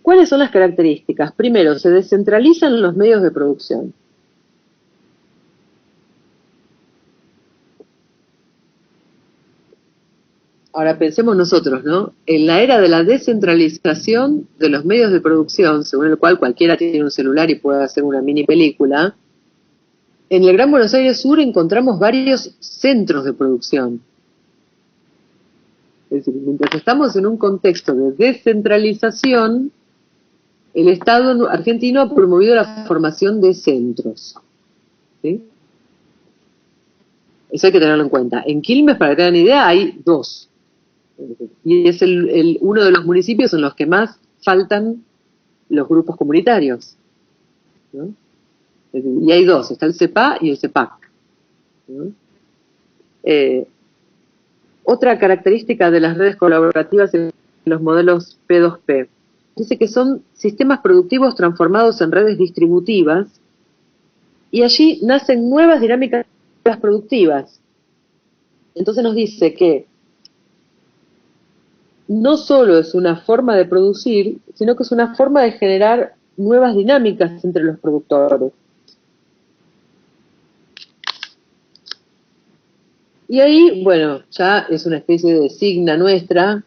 S1: ¿Cuáles son las características? Primero, se descentralizan los medios de producción. Ahora pensemos nosotros, ¿no? En la era de la descentralización de los medios de producción, según el cual cualquiera tiene un celular y puede hacer una mini película, en el Gran Buenos Aires Sur encontramos varios centros de producción. Es decir, mientras estamos en un contexto de descentralización, el Estado argentino ha promovido la formación de centros. ¿Sí? Eso hay que tenerlo en cuenta. En Quilmes, para que tengan idea, hay 2. Y es uno de los municipios en los que más faltan los grupos comunitarios, ¿no? Y hay 2, está el CEPA y el CEPAC, ¿no? Otra característica de las redes colaborativas en los modelos P2P dice que son sistemas productivos transformados en redes distributivas y allí nacen nuevas dinámicas productivas. Entonces nos dice que no solo es una forma de producir, sino que es una forma de generar nuevas dinámicas entre los productores. Y ahí, bueno, ya es una especie de signa nuestra,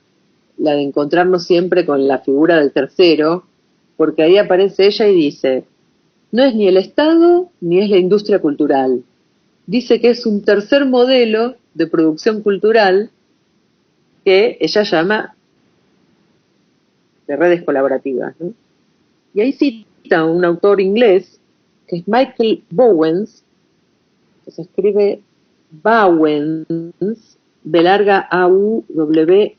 S1: la de encontrarnos siempre con la figura del tercero, porque ahí aparece ella y dice, no es ni el Estado ni es la industria cultural. Dice que es un tercer modelo de producción cultural que ella llama de redes colaborativas, ¿no? Y ahí cita un autor inglés, que es Michael Bowens, que se escribe Bowens, B larga A-U-W-E-N-S,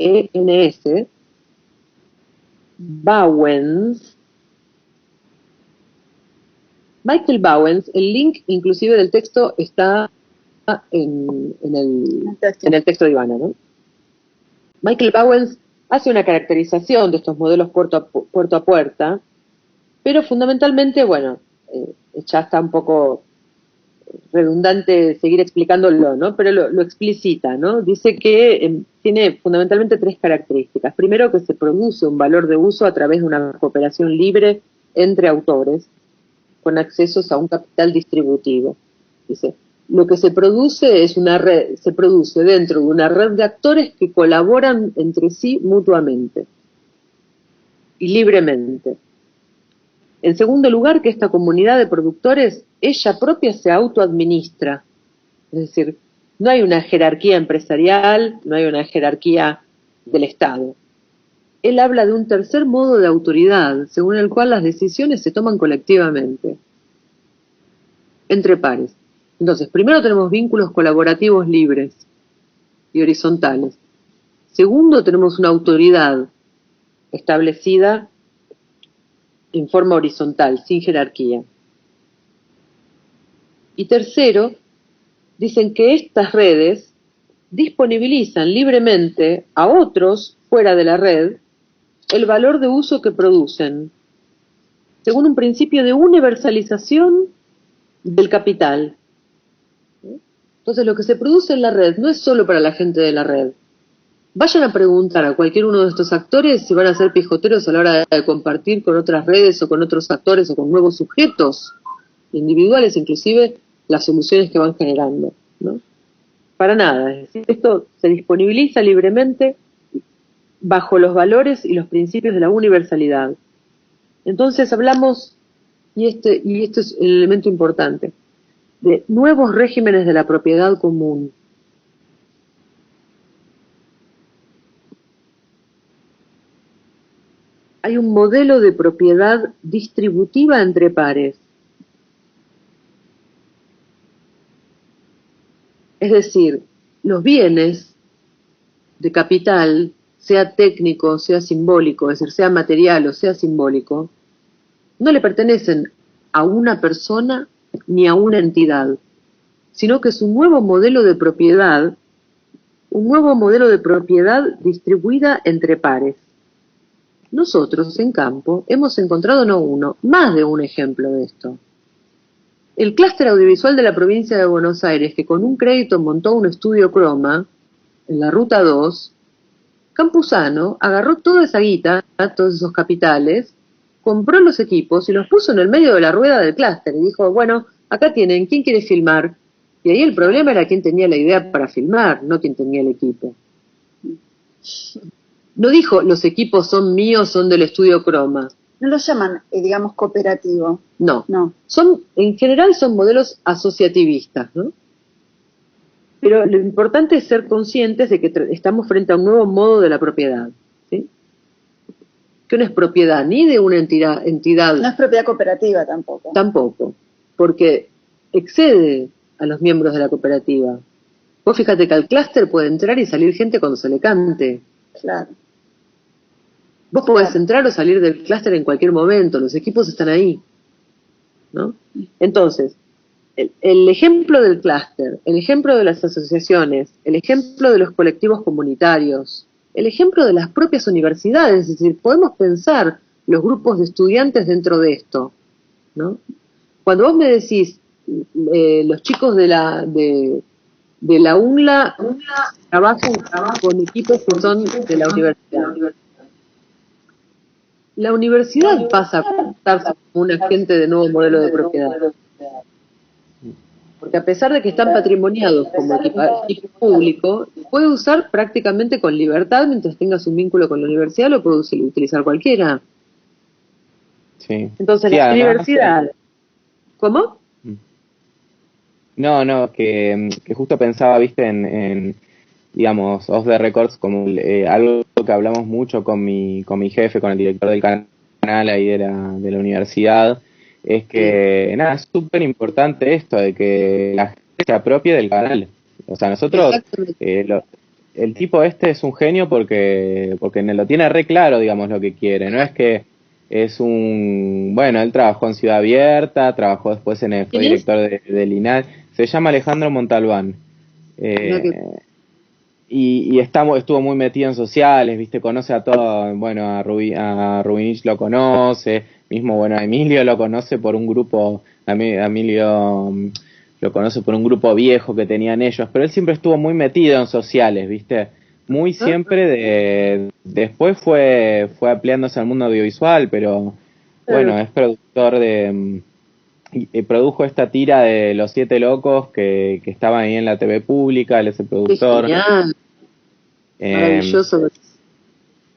S1: Bowens. Michael Bowens, el link inclusive del texto está en el texto de Ivana, ¿no? Michael Bowens hace una caracterización de estos modelos puerto a puerta, pero fundamentalmente, bueno, ya está un poco redundante seguir explicándolo, ¿no? Pero lo explicita, ¿no? Dice que tiene fundamentalmente 3 características. Primero, que se produce un valor de uso a través de una cooperación libre entre autores, con accesos a un capital distributivo. Dice, lo que se produce es una red, se produce dentro de una red de actores que colaboran entre sí mutuamente y libremente. En segundo lugar, que esta comunidad de productores, ella propia se autoadministra. Es decir, no hay una jerarquía empresarial, no hay una jerarquía del Estado. Él habla de un tercer modo de autoridad, según el cual las decisiones se toman colectivamente, entre pares. Entonces, primero tenemos vínculos colaborativos libres y horizontales. Segundo, tenemos una autoridad establecida en forma horizontal, sin jerarquía. Y tercero, dicen que estas redes disponibilizan libremente a otros fuera de la red el valor de uso que producen, según un principio de universalización del capital. Entonces, lo que se produce en la red no es solo para la gente de la red. Vayan a preguntar a cualquier uno de estos actores si van a ser pijoteros a la hora de compartir con otras redes o con otros actores o con nuevos sujetos. individuales, inclusive las soluciones que van generando, ¿no? Para nada, es decir, esto se disponibiliza libremente bajo los valores y los principios de la universalidad. Entonces hablamos, y este es el elemento importante, de nuevos regímenes de la propiedad común. Hay un modelo de propiedad distributiva entre pares. Es decir, los bienes de capital, sea técnico, sea simbólico, es decir, sea material o sea simbólico, no le pertenecen a una persona ni a una entidad, sino que es un nuevo modelo de propiedad distribuida entre pares. Nosotros, en campo, hemos encontrado no uno, más de un ejemplo de esto. El clúster audiovisual de la provincia de Buenos Aires, que con un crédito montó un estudio Croma en la Ruta 2, Campuzano agarró toda esa guita, todos esos capitales, compró los equipos y los puso en el medio de la rueda del clúster y dijo, bueno, acá tienen, ¿quién quiere filmar? Y ahí el problema era quién tenía la idea para filmar, no quién tenía el equipo. No dijo, los equipos son míos, son del estudio Croma.
S2: No lo llaman, digamos, cooperativo.
S1: No.
S2: No.
S1: En general son modelos asociativistas, ¿no? Pero lo importante es ser conscientes de que estamos frente a un nuevo modo de la propiedad, ¿sí? Que no es propiedad ni de una entidad.
S2: No es propiedad cooperativa tampoco.
S1: Tampoco, porque excede a los miembros de la cooperativa. Vos fíjate que al clúster puede entrar y salir gente cuando se le cante.
S2: Claro.
S1: Vos podés entrar o salir del clúster en cualquier momento, los equipos están ahí, ¿no? Entonces, el ejemplo del clúster, el ejemplo de las asociaciones, el ejemplo de los colectivos comunitarios, el ejemplo de las propias universidades, es decir, podemos pensar los grupos de estudiantes dentro de esto, ¿no? Cuando vos me decís, los chicos de la UNLA trabajan con equipos que son de la universidad. La universidad pasa a comportarse como un agente de nuevo modelo de propiedad. Porque a pesar de que están patrimoniados como equipo público, puede usar prácticamente con libertad, mientras tengas un vínculo con la universidad, lo puede utilizar cualquiera.
S3: Sí.
S1: Entonces,
S3: sí,
S1: la
S3: además,
S1: universidad... ¿Cómo?
S3: No, que justo pensaba, viste, en digamos, off the records, como algo que hablamos mucho con mi jefe, con el director del canal ahí de la universidad, es que, nada, es súper importante esto de que la gente se apropie del canal. O sea, nosotros, el tipo este es un genio porque lo tiene re claro, digamos, lo que quiere. No es que es bueno, él trabajó en Ciudad Abierta, trabajó después fue director del INAL, se llama Alejandro Montalbán. Y estuvo muy metido en sociales, viste, conoce a todo, bueno, a Rubinich lo conoce, mismo, bueno, a Emilio lo conoce por un grupo, Emilio lo conoce por un grupo viejo que tenían ellos, pero él siempre estuvo muy metido en sociales, viste, muy siempre después fue ampliándose al mundo audiovisual, pero bueno, es productor produjo esta tira de Los Siete Locos que estaba ahí en la TV pública, él es el productor.
S1: Maravilloso.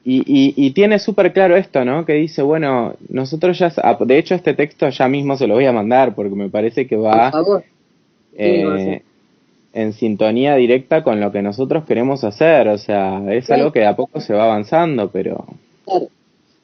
S3: Y tiene súper claro esto, ¿no? Que dice, bueno, nosotros ya... De hecho, este texto ya mismo se lo voy a mandar porque me parece que va en sintonía directa con lo que nosotros queremos hacer. O sea, es algo que de a poco se va avanzando, pero...
S1: Claro.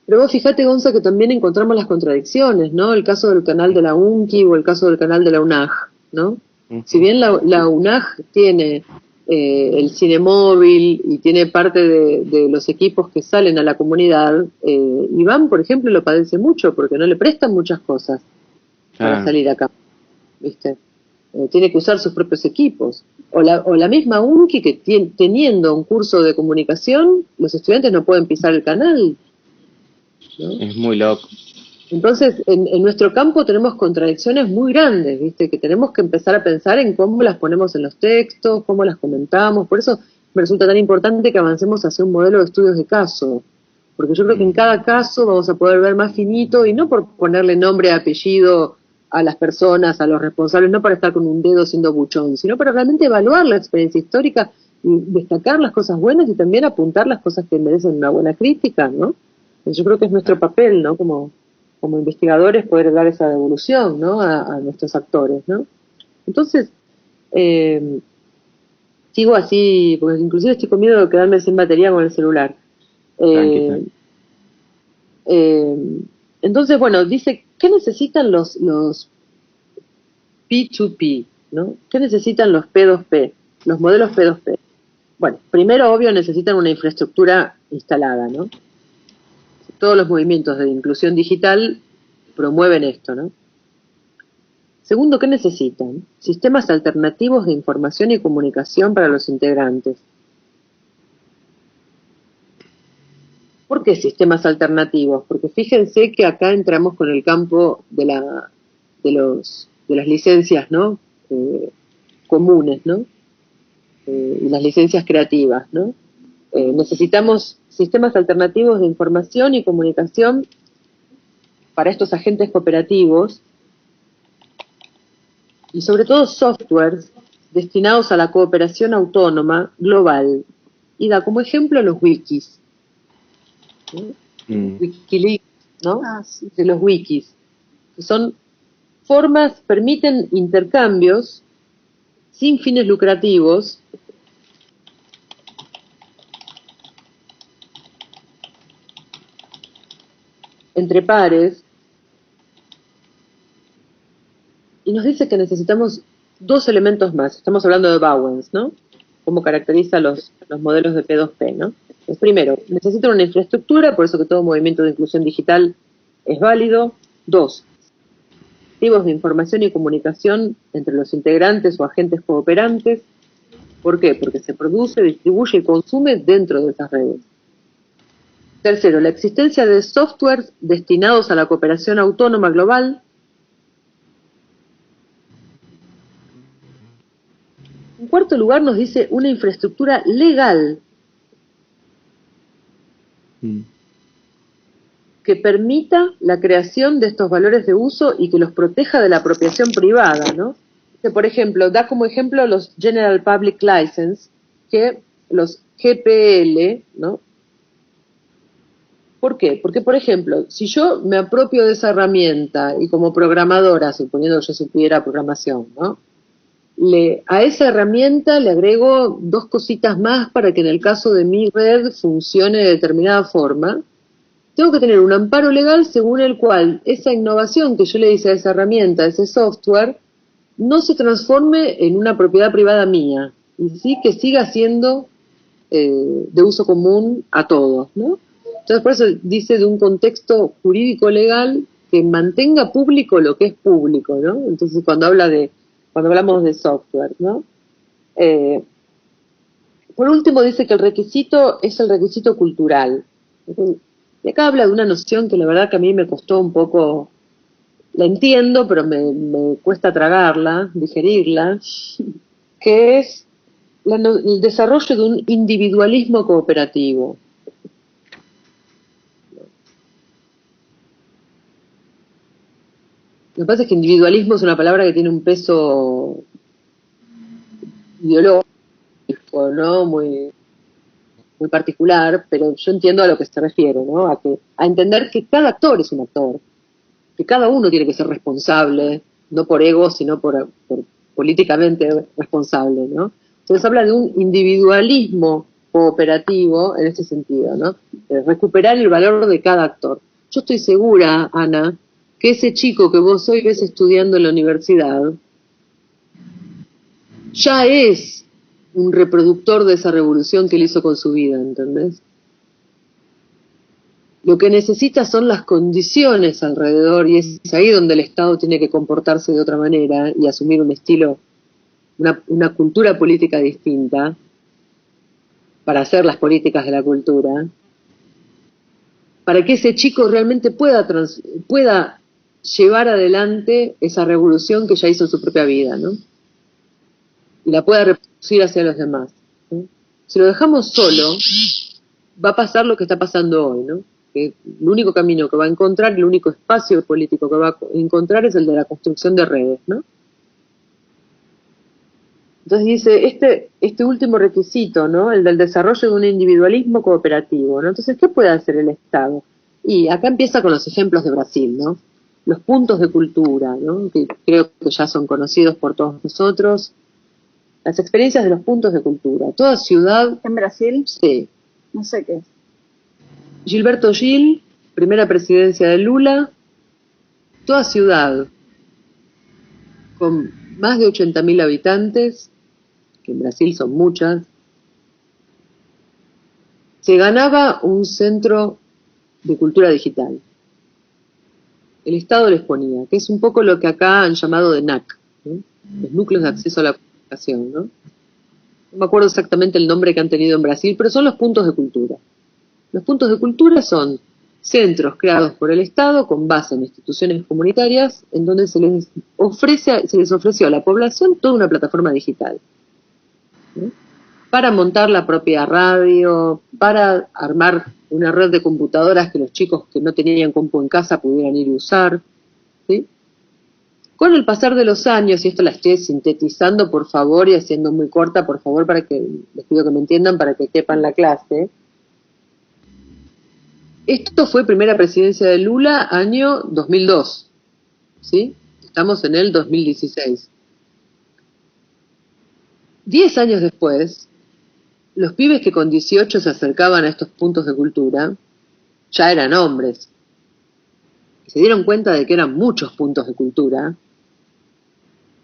S1: Pero vos fijate, Gonza, que también encontramos las contradicciones, ¿no? El caso del canal de la UNCI o el caso del canal de la UNAG, ¿no? Si bien la UNAG tiene el cine móvil y tiene parte de los equipos que salen a la comunidad, Iván, por ejemplo, lo padece mucho porque no le prestan muchas cosas para salir acá, ¿viste? Tiene que usar sus propios equipos. O la misma UNCI que teniendo un curso de comunicación, los estudiantes no pueden pisar el canal, ¿no?
S3: Es muy loco.
S1: Entonces, en nuestro campo tenemos contradicciones muy grandes, ¿viste? Que tenemos que empezar a pensar en cómo las ponemos en los textos, cómo las comentamos. Por eso me resulta tan importante que avancemos hacia un modelo de estudios de caso. Porque yo creo que en cada caso vamos a poder ver más finito, y no por ponerle nombre, apellido a las personas, a los responsables, no para estar con un dedo siendo buchón, sino para realmente evaluar la experiencia histórica y destacar las cosas buenas y también apuntar las cosas que merecen una buena crítica, ¿no? Yo creo que es nuestro papel, ¿no? Como investigadores poder dar esa devolución, ¿no? A nuestros actores, ¿no? Entonces, sigo así, porque inclusive estoy con miedo de quedarme sin batería con el celular. Entonces, bueno, dice, ¿qué necesitan los P2P, ¿no? ¿Qué necesitan los P2P, los modelos P2P? Bueno, primero, obvio, necesitan una infraestructura instalada, ¿no? Todos los movimientos de inclusión digital promueven esto, ¿no? Segundo, ¿qué necesitan? Sistemas alternativos de información y comunicación para los integrantes. ¿Por qué sistemas alternativos? Porque fíjense que acá entramos con el campo de las licencias, ¿no? Comunes, ¿no? Y las licencias creativas, ¿no? Necesitamos sistemas alternativos de información y comunicación para estos agentes cooperativos y sobre todo softwares destinados a la cooperación autónoma global. Y da como ejemplo los wikis, ¿no? Wikileaks, ¿no?
S2: Sí.
S1: De los wikis, que son formas, permiten intercambios sin fines lucrativos entre pares, y nos dice que necesitamos dos elementos más. Estamos hablando de Bowens, ¿no? Cómo caracteriza los modelos de P2P, ¿no? Pues primero, necesitan una infraestructura, por eso que todo movimiento de inclusión digital es válido. Dos, tipos de información y comunicación entre los integrantes o agentes cooperantes. ¿Por qué? Porque se produce, distribuye y consume dentro de esas redes. Tercero, la existencia de softwares destinados a la cooperación autónoma global. En cuarto lugar, nos dice una infraestructura legal que permita la creación de estos valores de uso y que los proteja de la apropiación privada, ¿no? Por ejemplo, da como ejemplo los General Public License, que los GPL, ¿no? ¿Por qué? Porque, por ejemplo, si yo me apropio de esa herramienta y como programadora, suponiendo que yo supiera programación, ¿no? A esa herramienta le agrego dos cositas más para que en el caso de mi red funcione de determinada forma. Tengo que tener un amparo legal según el cual esa innovación que yo le hice a esa herramienta, a ese software, no se transforme en una propiedad privada mía, y sí que siga siendo de uso común a todos, ¿no? Entonces, por eso dice de un contexto jurídico legal que mantenga público lo que es público, ¿no? Entonces, cuando hablamos de software, ¿no? Por último, dice que el requisito es el requisito cultural. Y acá habla de una noción que la verdad que a mí me costó un poco, la entiendo, pero me cuesta tragarla, digerirla, que es el desarrollo de un individualismo cooperativo. Lo que pasa es que individualismo es una palabra que tiene un peso ideológico, ¿no? Muy particular, pero yo entiendo a lo que se refiere, ¿no? A entender que cada actor es un actor, que cada uno tiene que ser responsable, no por ego, sino por políticamente responsable, ¿no? Entonces habla de un individualismo cooperativo en ese sentido, ¿no? De recuperar el valor de cada actor. Yo estoy segura, Ana, que ese chico que vos hoy ves estudiando en la universidad ya es un reproductor de esa revolución que él hizo con su vida, ¿entendés? Lo que necesita son las condiciones alrededor, y es ahí donde el Estado tiene que comportarse de otra manera y asumir un estilo, una cultura política distinta para hacer las políticas de la cultura, para que ese chico realmente pueda llevar adelante esa revolución que ya hizo en su propia vida, ¿no? Y la pueda reproducir hacia los demás, ¿no? Si lo dejamos solo, va a pasar lo que está pasando hoy, ¿no? que el único camino que va a encontrar, el único espacio político que va a encontrar es el de la construcción de redes, ¿no? Entonces dice, este último requisito, ¿no? El del desarrollo de un individualismo cooperativo, ¿no? Entonces, ¿qué puede hacer el Estado? Y acá empieza con los ejemplos de Brasil, ¿no? Los puntos de cultura, ¿no? Que creo que ya son conocidos por todos nosotros. Las experiencias de los puntos de cultura. Toda ciudad...
S2: ¿En Brasil?
S1: Sí.
S2: No sé qué es.
S1: Gilberto Gil, primera presidencia de Lula. Toda ciudad con más de 80.000 habitantes, que en Brasil son muchas, se ganaba un centro de cultura digital. El Estado les ponía, que es un poco lo que acá han llamado de NAC, ¿no? Los núcleos de acceso a la comunicación, ¿no? No me acuerdo exactamente el nombre que han tenido en Brasil, pero son los puntos de cultura. Los puntos de cultura son centros creados por el Estado con base en instituciones comunitarias en donde se les ofreció a la población toda una plataforma digital, ¿no? Para montar la propia radio, para armar una red de computadoras que los chicos que no tenían compu en casa pudieran ir a usar, ¿sí? Con el pasar de los años, y esto la estoy sintetizando por favor y haciendo muy corta por favor para que, les pido que me entiendan para que quepan la clase. Esto fue primera presidencia de Lula, año 2002, ¿sí? Estamos en el 2016. 10 años después, los pibes que con 18 se acercaban a estos puntos de cultura, ya eran hombres. Y se dieron cuenta de que eran muchos puntos de cultura,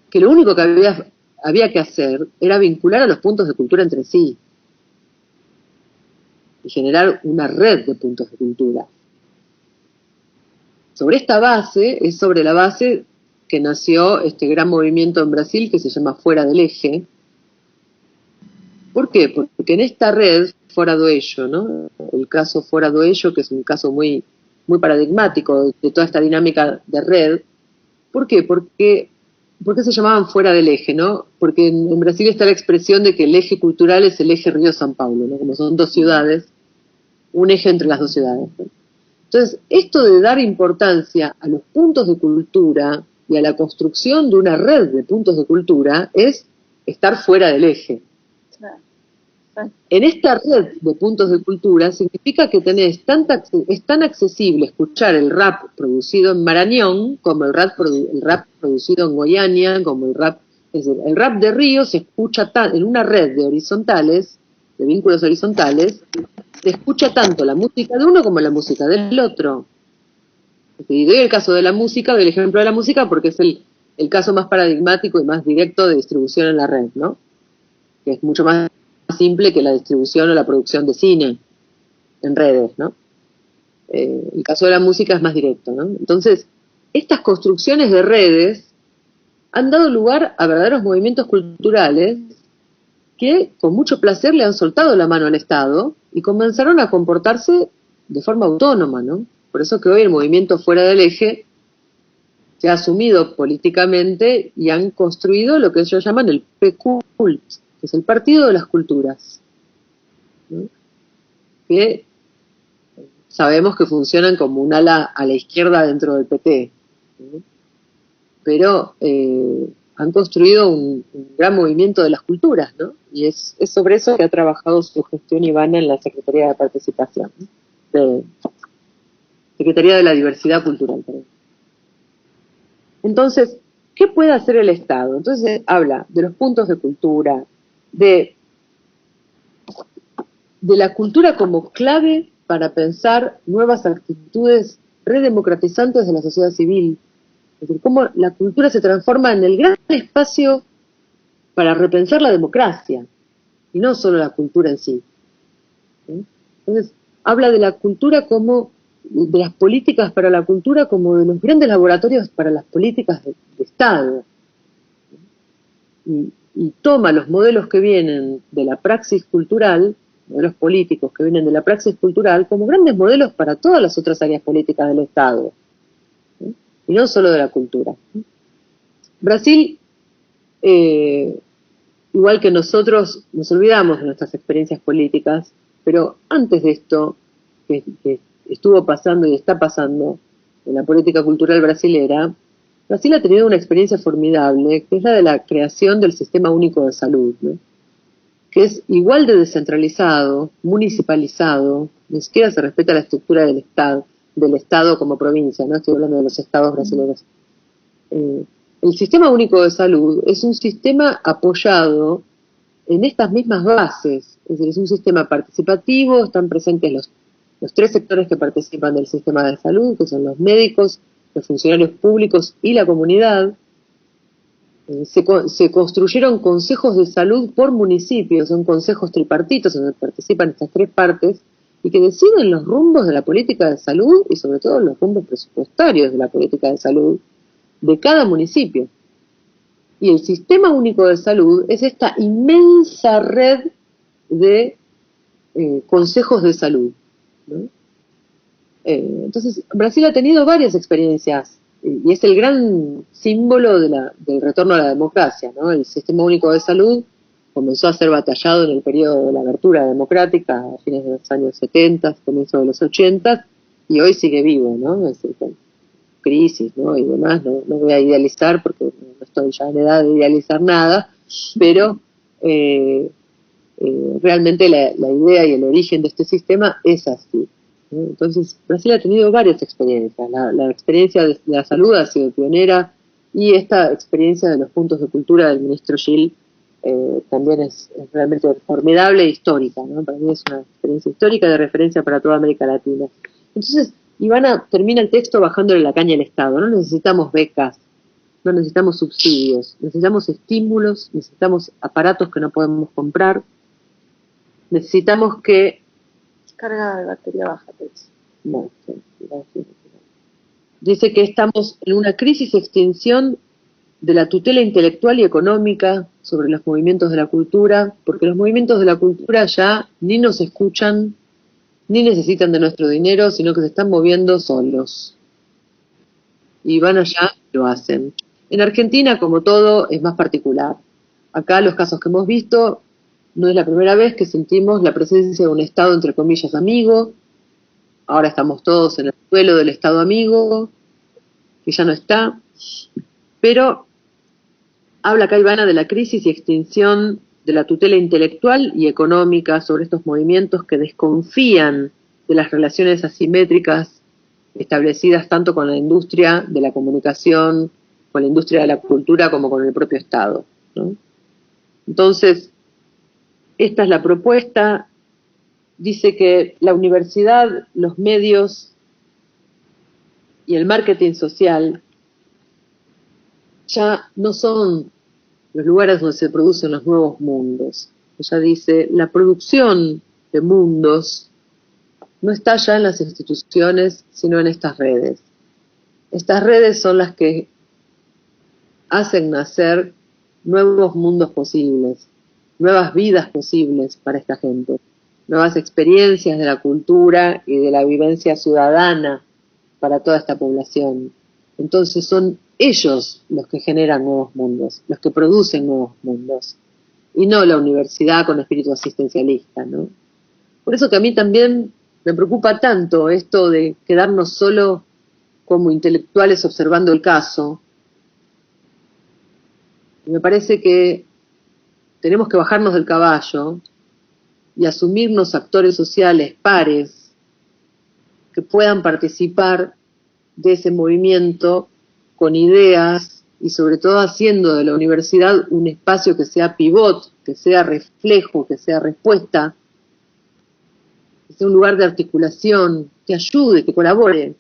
S1: que lo único que había que hacer era vincular a los puntos de cultura entre sí y generar una red de puntos de cultura. Sobre esta base, es sobre la base que nació este gran movimiento en Brasil que se llama Fuera del Eje. ¿Por qué? Porque en esta red, Fora do Eixo, ¿no? El caso Fora do Eixo, que es un caso muy, muy paradigmático de toda esta dinámica de red. ¿Por qué? ¿Por qué se llamaban Fuera del Eje, no? Porque en Brasil está la expresión de que el eje cultural es el eje Río-San Paulo, ¿no? Como son dos ciudades, un eje entre las dos ciudades, ¿no? Entonces, esto de dar importancia a los puntos de cultura y a la construcción de una red de puntos de cultura es estar fuera del eje. En esta red de puntos de cultura significa que es tan accesible escuchar el rap producido en Marañón como el rap producido en Goiânia, como el rap de Río se escucha en una red de horizontales, de vínculos horizontales, se escucha tanto la música de uno como la música del otro. Y doy el caso de la música, doy el ejemplo de la música porque es el caso más paradigmático y más directo de distribución en la red, ¿no? Que es mucho más simple que la distribución o la producción de cine en redes, ¿no? El caso de la música es más directo, ¿no? Entonces, estas construcciones de redes han dado lugar a verdaderos movimientos culturales que con mucho placer le han soltado la mano al Estado y comenzaron a comportarse de forma autónoma, ¿no? Por eso que hoy el movimiento Fuera del Eje se ha asumido políticamente y han construido lo que ellos llaman el PCult, que es el Partido de las Culturas, ¿no? Que sabemos que funcionan como un ala a la izquierda dentro del PT, ¿no? Pero han construido un gran movimiento de las culturas, ¿no? Y es sobre eso que ha trabajado su gestión Ivana en la Secretaría de Participación, ¿no? Secretaría de la Diversidad Cultural, perdón. Entonces, ¿qué puede hacer el Estado? Entonces habla de los puntos de cultura, de la cultura como clave para pensar nuevas actitudes redemocratizantes de la sociedad civil. Es decir, cómo la cultura se transforma en el gran espacio para repensar la democracia, y no solo la cultura en sí. ¿Sí? Entonces, habla de la cultura como, de las políticas para la cultura como de los grandes laboratorios para las políticas de Estado. Y toma los modelos que vienen de la praxis cultural, modelos políticos que vienen de la praxis cultural, como grandes modelos para todas las otras áreas políticas del Estado, ¿sí? Y no solo de la cultura. Brasil, igual que nosotros, nos olvidamos de nuestras experiencias políticas, pero antes de esto, que estuvo pasando y está pasando en la política cultural brasilera, Brasil ha tenido una experiencia formidable, que es la de la creación del Sistema Único de Salud, ¿no? Que es igual de descentralizado, municipalizado, ni siquiera se respeta la estructura del Estado como provincia, no estoy hablando de los estados brasileños. El Sistema Único de Salud es un sistema apoyado en estas mismas bases, es decir, es un sistema participativo, están presentes los tres sectores que participan del sistema de salud, que son los médicos, los funcionarios públicos y la comunidad. Se construyeron consejos de salud por municipio, son consejos tripartitos donde participan estas tres partes y que deciden los rumbos de la política de salud y sobre todo los rumbos presupuestarios de la política de salud de cada municipio. Y el Sistema Único de Salud es esta inmensa red de consejos de salud, ¿no? Entonces, Brasil ha tenido varias experiencias y es el gran símbolo del retorno a la democracia, ¿no? El Sistema Único de Salud comenzó a ser batallado en el periodo de la abertura democrática, a fines de los años 70, comienzo de los 80, y hoy sigue vivo, ¿no? Es decir, con crisis, ¿no? Y demás, no voy a idealizar porque no estoy ya en edad de idealizar nada, pero realmente la idea y el origen de este sistema es así. Entonces, Brasil ha tenido varias experiencias. La experiencia de la salud ha sido pionera y esta experiencia de los puntos de cultura del ministro Gil también es realmente formidable e histórica, ¿no? Para mí es una experiencia histórica de referencia para toda América Latina. Entonces, Ivana termina el texto bajándole la caña al Estado. No necesitamos becas, no necesitamos subsidios, necesitamos estímulos, necesitamos aparatos que no podemos comprar, necesitamos que
S2: Carga de batería baja, Tex.
S1: No, dice que estamos en una crisis de extinción de la tutela intelectual y económica sobre los movimientos de la cultura, porque los movimientos de la cultura ya ni nos escuchan, ni necesitan de nuestro dinero, sino que se están moviendo solos. Y van allá y lo hacen. En Argentina, como todo, es más particular. Acá los casos que hemos visto, no es la primera vez que sentimos la presencia de un Estado, entre comillas, amigo. Ahora estamos todos en el duelo del Estado amigo, que ya no está. Pero habla acá Ivana de la crisis y extinción de la tutela intelectual y económica sobre estos movimientos que desconfían de las relaciones asimétricas establecidas tanto con la industria de la comunicación, con la industria de la cultura, como con el propio Estado, ¿no? Entonces, esta es la propuesta. Dice que la universidad, los medios y el marketing social ya no son los lugares donde se producen los nuevos mundos. Ella dice, la producción de mundos no está ya en las instituciones, sino en estas redes. Estas redes son las que hacen nacer nuevos mundos posibles, nuevas vidas posibles para esta gente, nuevas experiencias de la cultura y de la vivencia ciudadana para toda esta población. Entonces son ellos los que generan nuevos mundos, los que producen nuevos mundos, y no la universidad con espíritu asistencialista, ¿no? Por eso que a mí también me preocupa tanto esto de quedarnos solo como intelectuales observando el caso. Me parece que tenemos que bajarnos del caballo y asumirnos actores sociales pares que puedan participar de ese movimiento con ideas y sobre todo haciendo de la universidad un espacio que sea pivot, que sea reflejo, que sea respuesta, que sea un lugar de articulación, que ayude, que colabore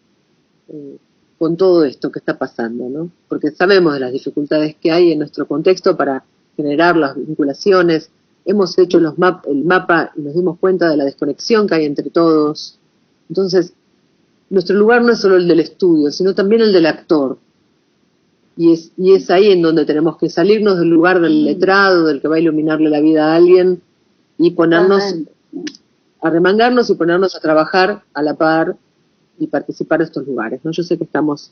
S1: con todo esto que está pasando, ¿no? Porque sabemos de las dificultades que hay en nuestro contexto para generar las vinculaciones. Hemos hecho el mapa y nos dimos cuenta de la desconexión que hay entre todos. Entonces, nuestro lugar no es solo el del estudio, sino también el del actor. Y es ahí en donde tenemos que salirnos del lugar del letrado, del que va a iluminarle la vida a alguien, y ponernos a remangarnos y ponernos a trabajar a la par y participar de estos lugares, ¿no? Yo sé que estamos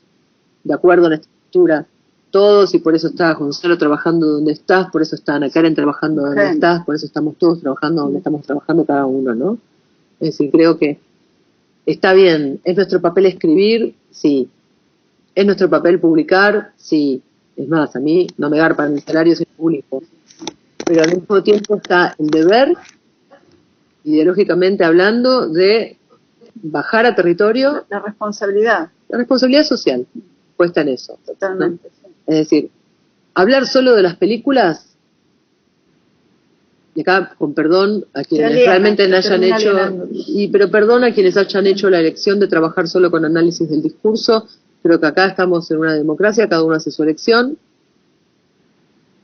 S1: de acuerdo en esta estructura todos, y por eso está Gonzalo trabajando donde estás, por eso está Ana Karen trabajando donde estás, por eso estamos todos trabajando donde estamos trabajando cada uno, ¿no? Es decir, creo que Está bien, ¿es nuestro papel escribir? Sí. ¿Es nuestro papel publicar? Sí. Es más, a mí no me garpan el salario sin público. Pero al mismo tiempo está el deber, ideológicamente hablando, de bajar a territorio.
S2: La responsabilidad.
S1: La responsabilidad social puesta en eso.
S2: Totalmente.
S1: ¿No? Sí. Es decir, hablar solo de las películas, y acá con perdón a quienes realmente hayan hecho, pero perdón a quienes hayan hecho la elección de trabajar solo con análisis del discurso. Creo que acá estamos en una democracia, cada uno hace su elección,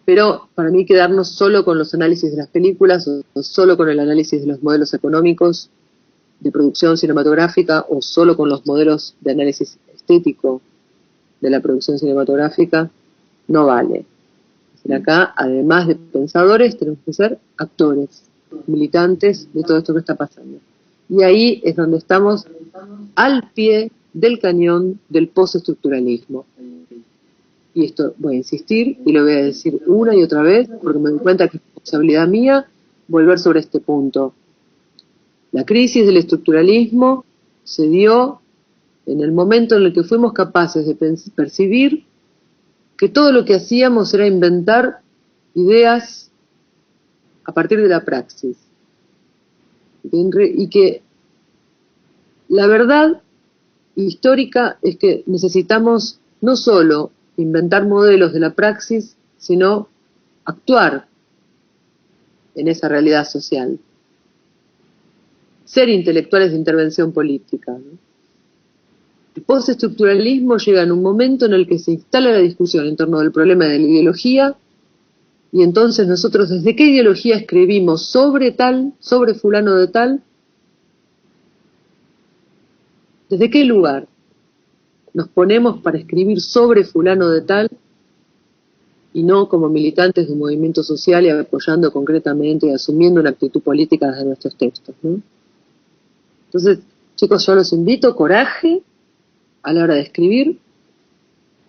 S1: pero para mí quedarnos solo con los análisis de las películas o solo con el análisis de los modelos económicos de producción cinematográfica o solo con los modelos de análisis estético de la producción cinematográfica no vale. Acá, además de pensadores, tenemos que ser actores, militantes de todo esto que está pasando. Y ahí es donde estamos al pie del cañón del postestructuralismo. Y esto voy a insistir y lo voy a decir una y otra vez porque me doy cuenta que es responsabilidad mía volver sobre este punto. La crisis del estructuralismo se dio en el momento en el que fuimos capaces de percibir que todo lo que hacíamos era inventar ideas a partir de la praxis. Y que la verdad histórica es que necesitamos no solo inventar modelos de la praxis, sino actuar en esa realidad social. Ser intelectuales de intervención política, ¿no? El postestructuralismo llega en un momento en el que se instala la discusión en torno del problema de la ideología, y entonces nosotros, ¿desde qué ideología escribimos sobre tal, sobre fulano de tal? ¿Desde qué lugar nos ponemos para escribir sobre fulano de tal y no como militantes de un movimiento social y apoyando concretamente y asumiendo una actitud política desde nuestros textos, ¿no? Entonces, chicos, yo los invito, coraje a la hora de escribir,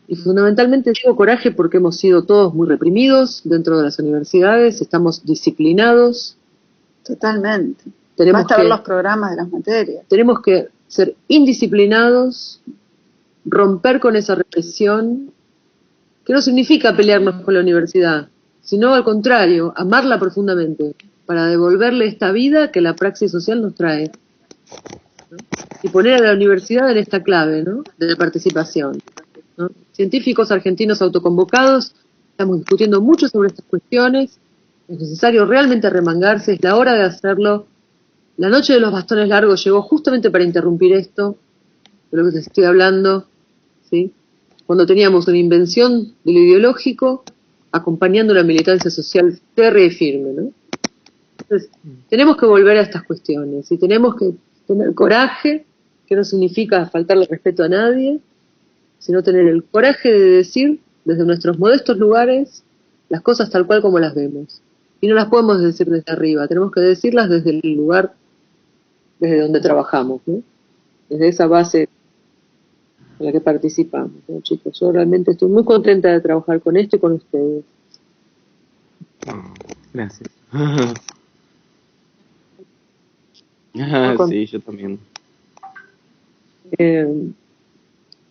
S1: y fundamentalmente digo coraje porque hemos sido todos muy reprimidos dentro de las universidades, estamos disciplinados.
S2: Totalmente.
S1: Basta
S2: ver los programas de las materias.
S1: Tenemos que ser indisciplinados, romper con esa represión, que no significa pelearnos con la universidad, sino al contrario, amarla profundamente, para devolverle esta vida que la praxis social nos trae, ¿no? Y poner a la universidad en esta clave, ¿no?, de la participación, ¿no? Científicos argentinos autoconvocados, estamos discutiendo mucho sobre estas cuestiones, es necesario realmente remangarse, es la hora de hacerlo. La noche de los bastones largos llegó justamente para interrumpir esto, de lo que les estoy hablando, ¿sí? Cuando teníamos una invención de lo ideológico, acompañando la militancia social férrea y firme, ¿no? Entonces, tenemos que volver a estas cuestiones, y tenemos que tener coraje, que no significa faltarle respeto a nadie, sino tener el coraje de decir, desde nuestros modestos lugares, las cosas tal cual como las vemos. Y no las podemos decir desde arriba, tenemos que decirlas desde el lugar desde donde trabajamos, ¿no? Desde esa base en la que participamos, ¿no, chicos? Yo realmente estoy muy contenta de trabajar con esto y con ustedes.
S3: Gracias. Sí, yo también.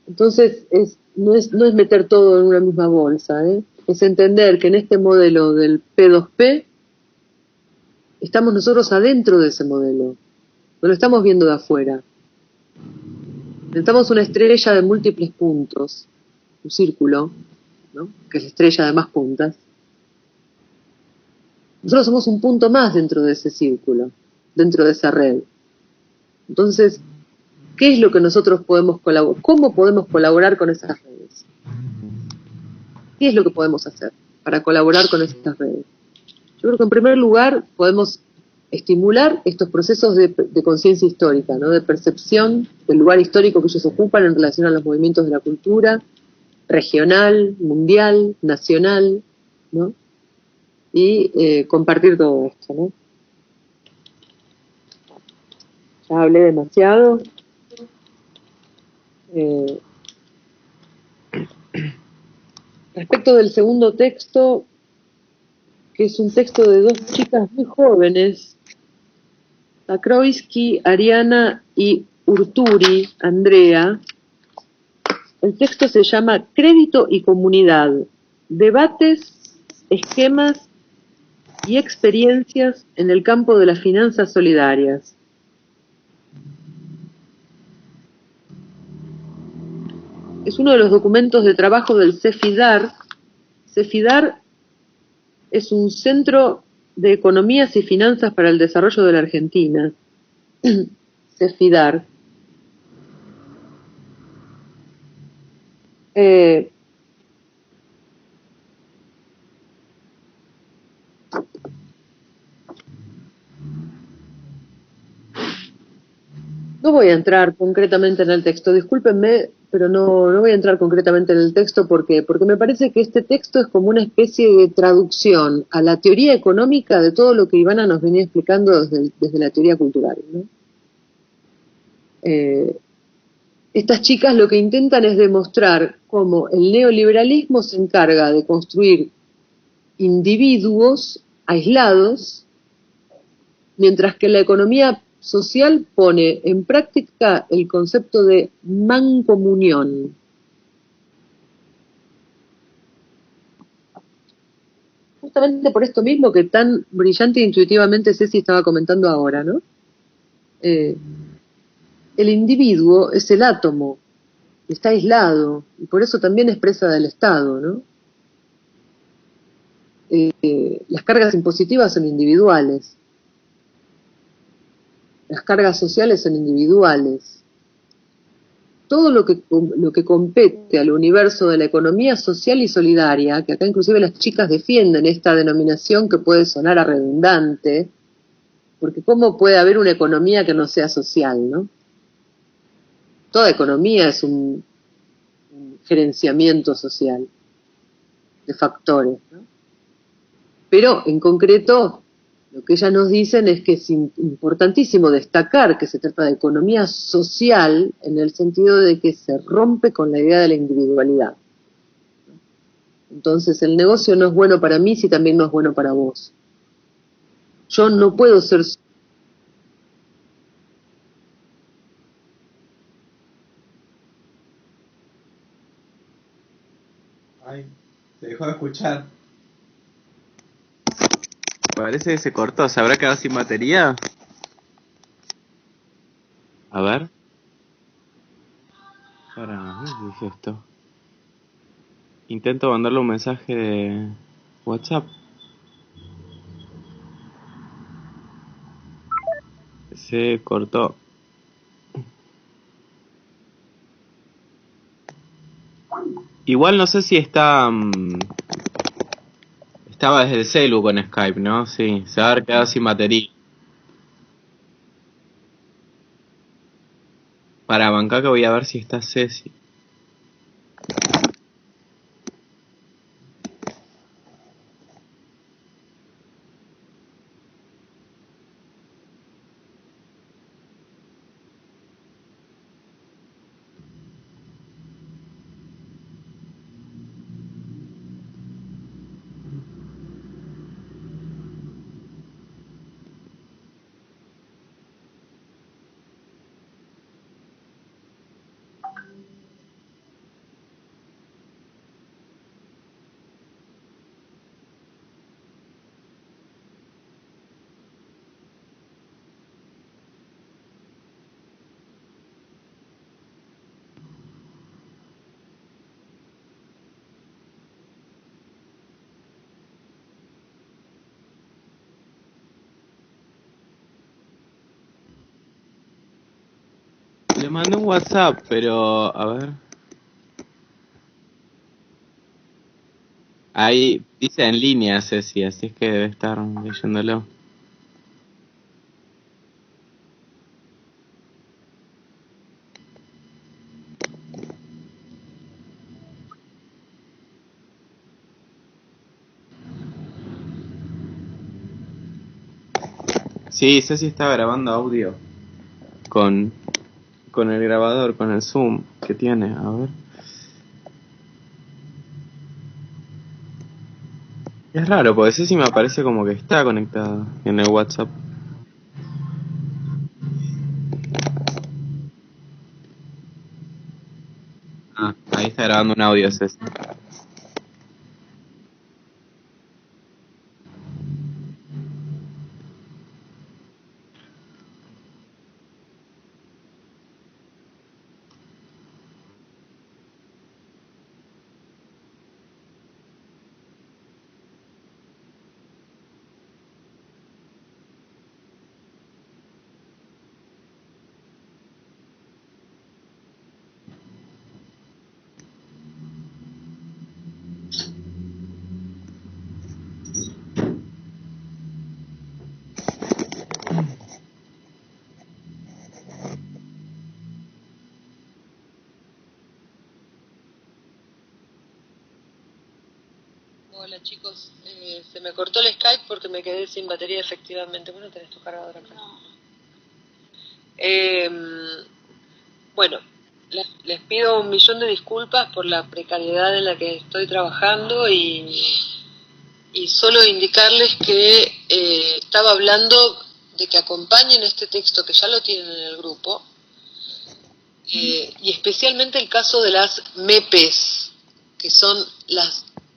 S1: Entonces, no es meter todo en una misma bolsa, ¿eh? Es entender que en este modelo del P2P estamos nosotros adentro de ese modelo, no lo estamos viendo de afuera. Necesitamos una estrella de múltiples puntos, un círculo, ¿no?, que es la estrella de más puntas. Nosotros somos un punto más dentro de ese círculo, dentro de esa red. Entonces, ¿qué es lo que nosotros podemos colaborar? ¿Cómo podemos colaborar con esas redes? ¿Qué es lo que podemos hacer para colaborar con esas redes? Yo creo que en primer lugar podemos estimular estos procesos de conciencia histórica, ¿no?, de percepción del lugar histórico que ellos ocupan en relación a los movimientos de la cultura, regional, mundial, nacional, ¿no?, y compartir todo esto, ¿no? Ya hablé demasiado. Respecto del segundo texto, que es un texto de dos chicas muy jóvenes, Zakroitsky, Ariana y Urturi, Andrea. El texto se llama Crédito y Comunidad, debates, esquemas y experiencias en el campo de las finanzas solidarias. Es uno de los documentos de trabajo del CEFIDAR. CEFIDAR es un centro de economías y finanzas para el desarrollo de la Argentina. CEFIDAR. No voy a entrar concretamente en el texto, discúlpenme, pero no voy a entrar concretamente en el texto porque me parece que este texto es como una especie de traducción a la teoría económica de todo lo que Ivana nos venía explicando desde la teoría cultural, ¿no? Estas chicas lo que intentan es demostrar cómo el neoliberalismo se encarga de construir individuos aislados, mientras que la economía social pone en práctica el concepto de mancomunión. Justamente por esto mismo que tan brillante e intuitivamente Ceci estaba comentando ahora, ¿no? El individuo es el átomo, está aislado, y por eso también es presa del Estado, ¿no? Las cargas impositivas son individuales, las cargas sociales son individuales. Todo lo que compete al universo de la economía social y solidaria, que acá inclusive las chicas defienden esta denominación que puede sonar a redundante, porque ¿cómo puede haber una economía que no sea social, no? Toda economía es un gerenciamiento social de factores, ¿no? Pero en concreto lo que ellas nos dicen es que es importantísimo destacar que se trata de economía social en el sentido de que se rompe con la idea de la individualidad. Entonces el negocio no es bueno para mí si también no es bueno para vos. Yo no puedo ser...
S3: Ay, se dejó de escuchar. Parece que se cortó. ¿Se habrá quedado sin batería? A ver. Ahora, ¿qué dije esto? Intento mandarle un mensaje de WhatsApp. Se cortó. Igual no sé si está... estaba desde el celu con Skype, ¿no? Sí, se va a haber quedado sin batería. Para bancar que voy a ver si está Ceci. Le mandé un WhatsApp, pero... a ver... Ahí dice en línea Ceci, así es que debe estar leyéndolo. Sí, Ceci está grabando audio con el grabador, con el Zoom que tiene, a ver. Es raro, porque Ceci me aparece como que está conectada en el WhatsApp. grabando un audio, Cés.
S1: Hola chicos, se me cortó el Skype porque me quedé sin batería efectivamente. Bueno, tenés tu cargador acá. No. Bueno, les pido 1.000.000 de disculpas por la precariedad en la que estoy trabajando y solo indicarles que estaba hablando de que acompañen este texto que ya lo tienen en el grupo y especialmente el caso de las MEPES, que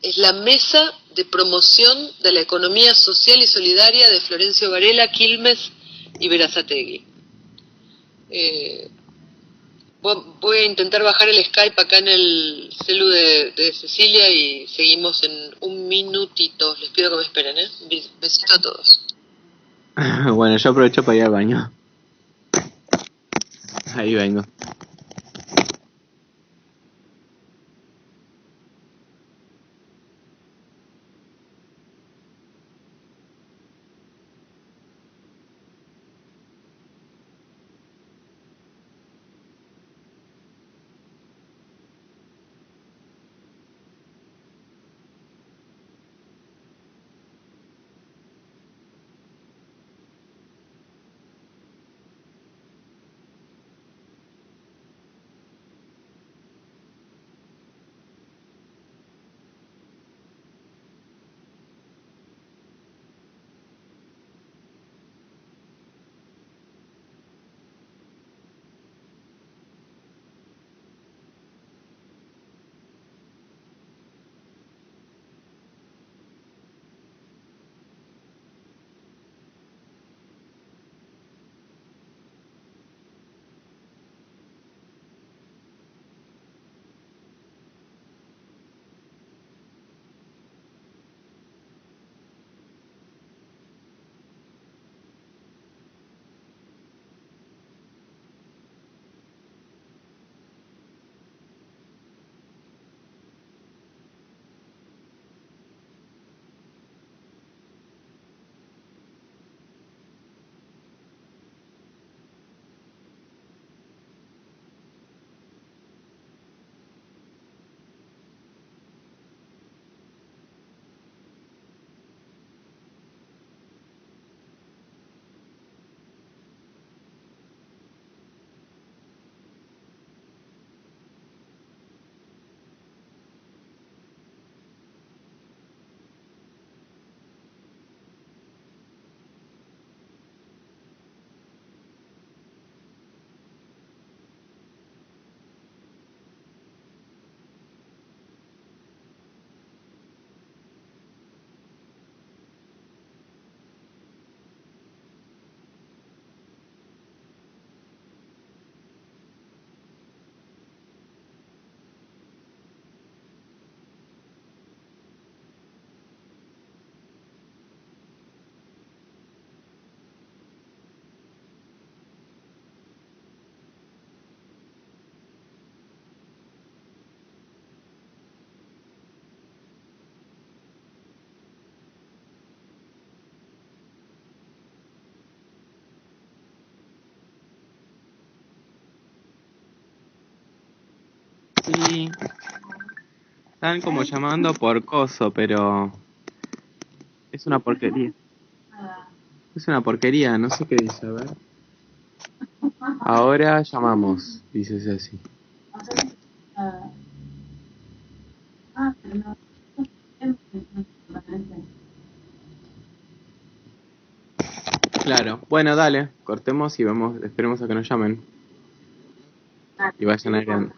S1: es la Mesa de Promoción de la Economía Social y Solidaria de Florencio Varela, Quilmes y Berazategui. Voy a intentar bajar el Skype acá en el celu de Cecilia y seguimos en un minutito. Les pido que me esperen, ¿eh? Besito a todos.
S3: Bueno, yo aprovecho para ir al baño. Ahí vengo. Sí, están como llamando por coso, pero es una porquería. Es una porquería, no sé qué dice, a ver. Ahora llamamos, dice Ceci. Claro, bueno, dale, cortemos y vemos, esperemos a que nos llamen. Y vayan agregando.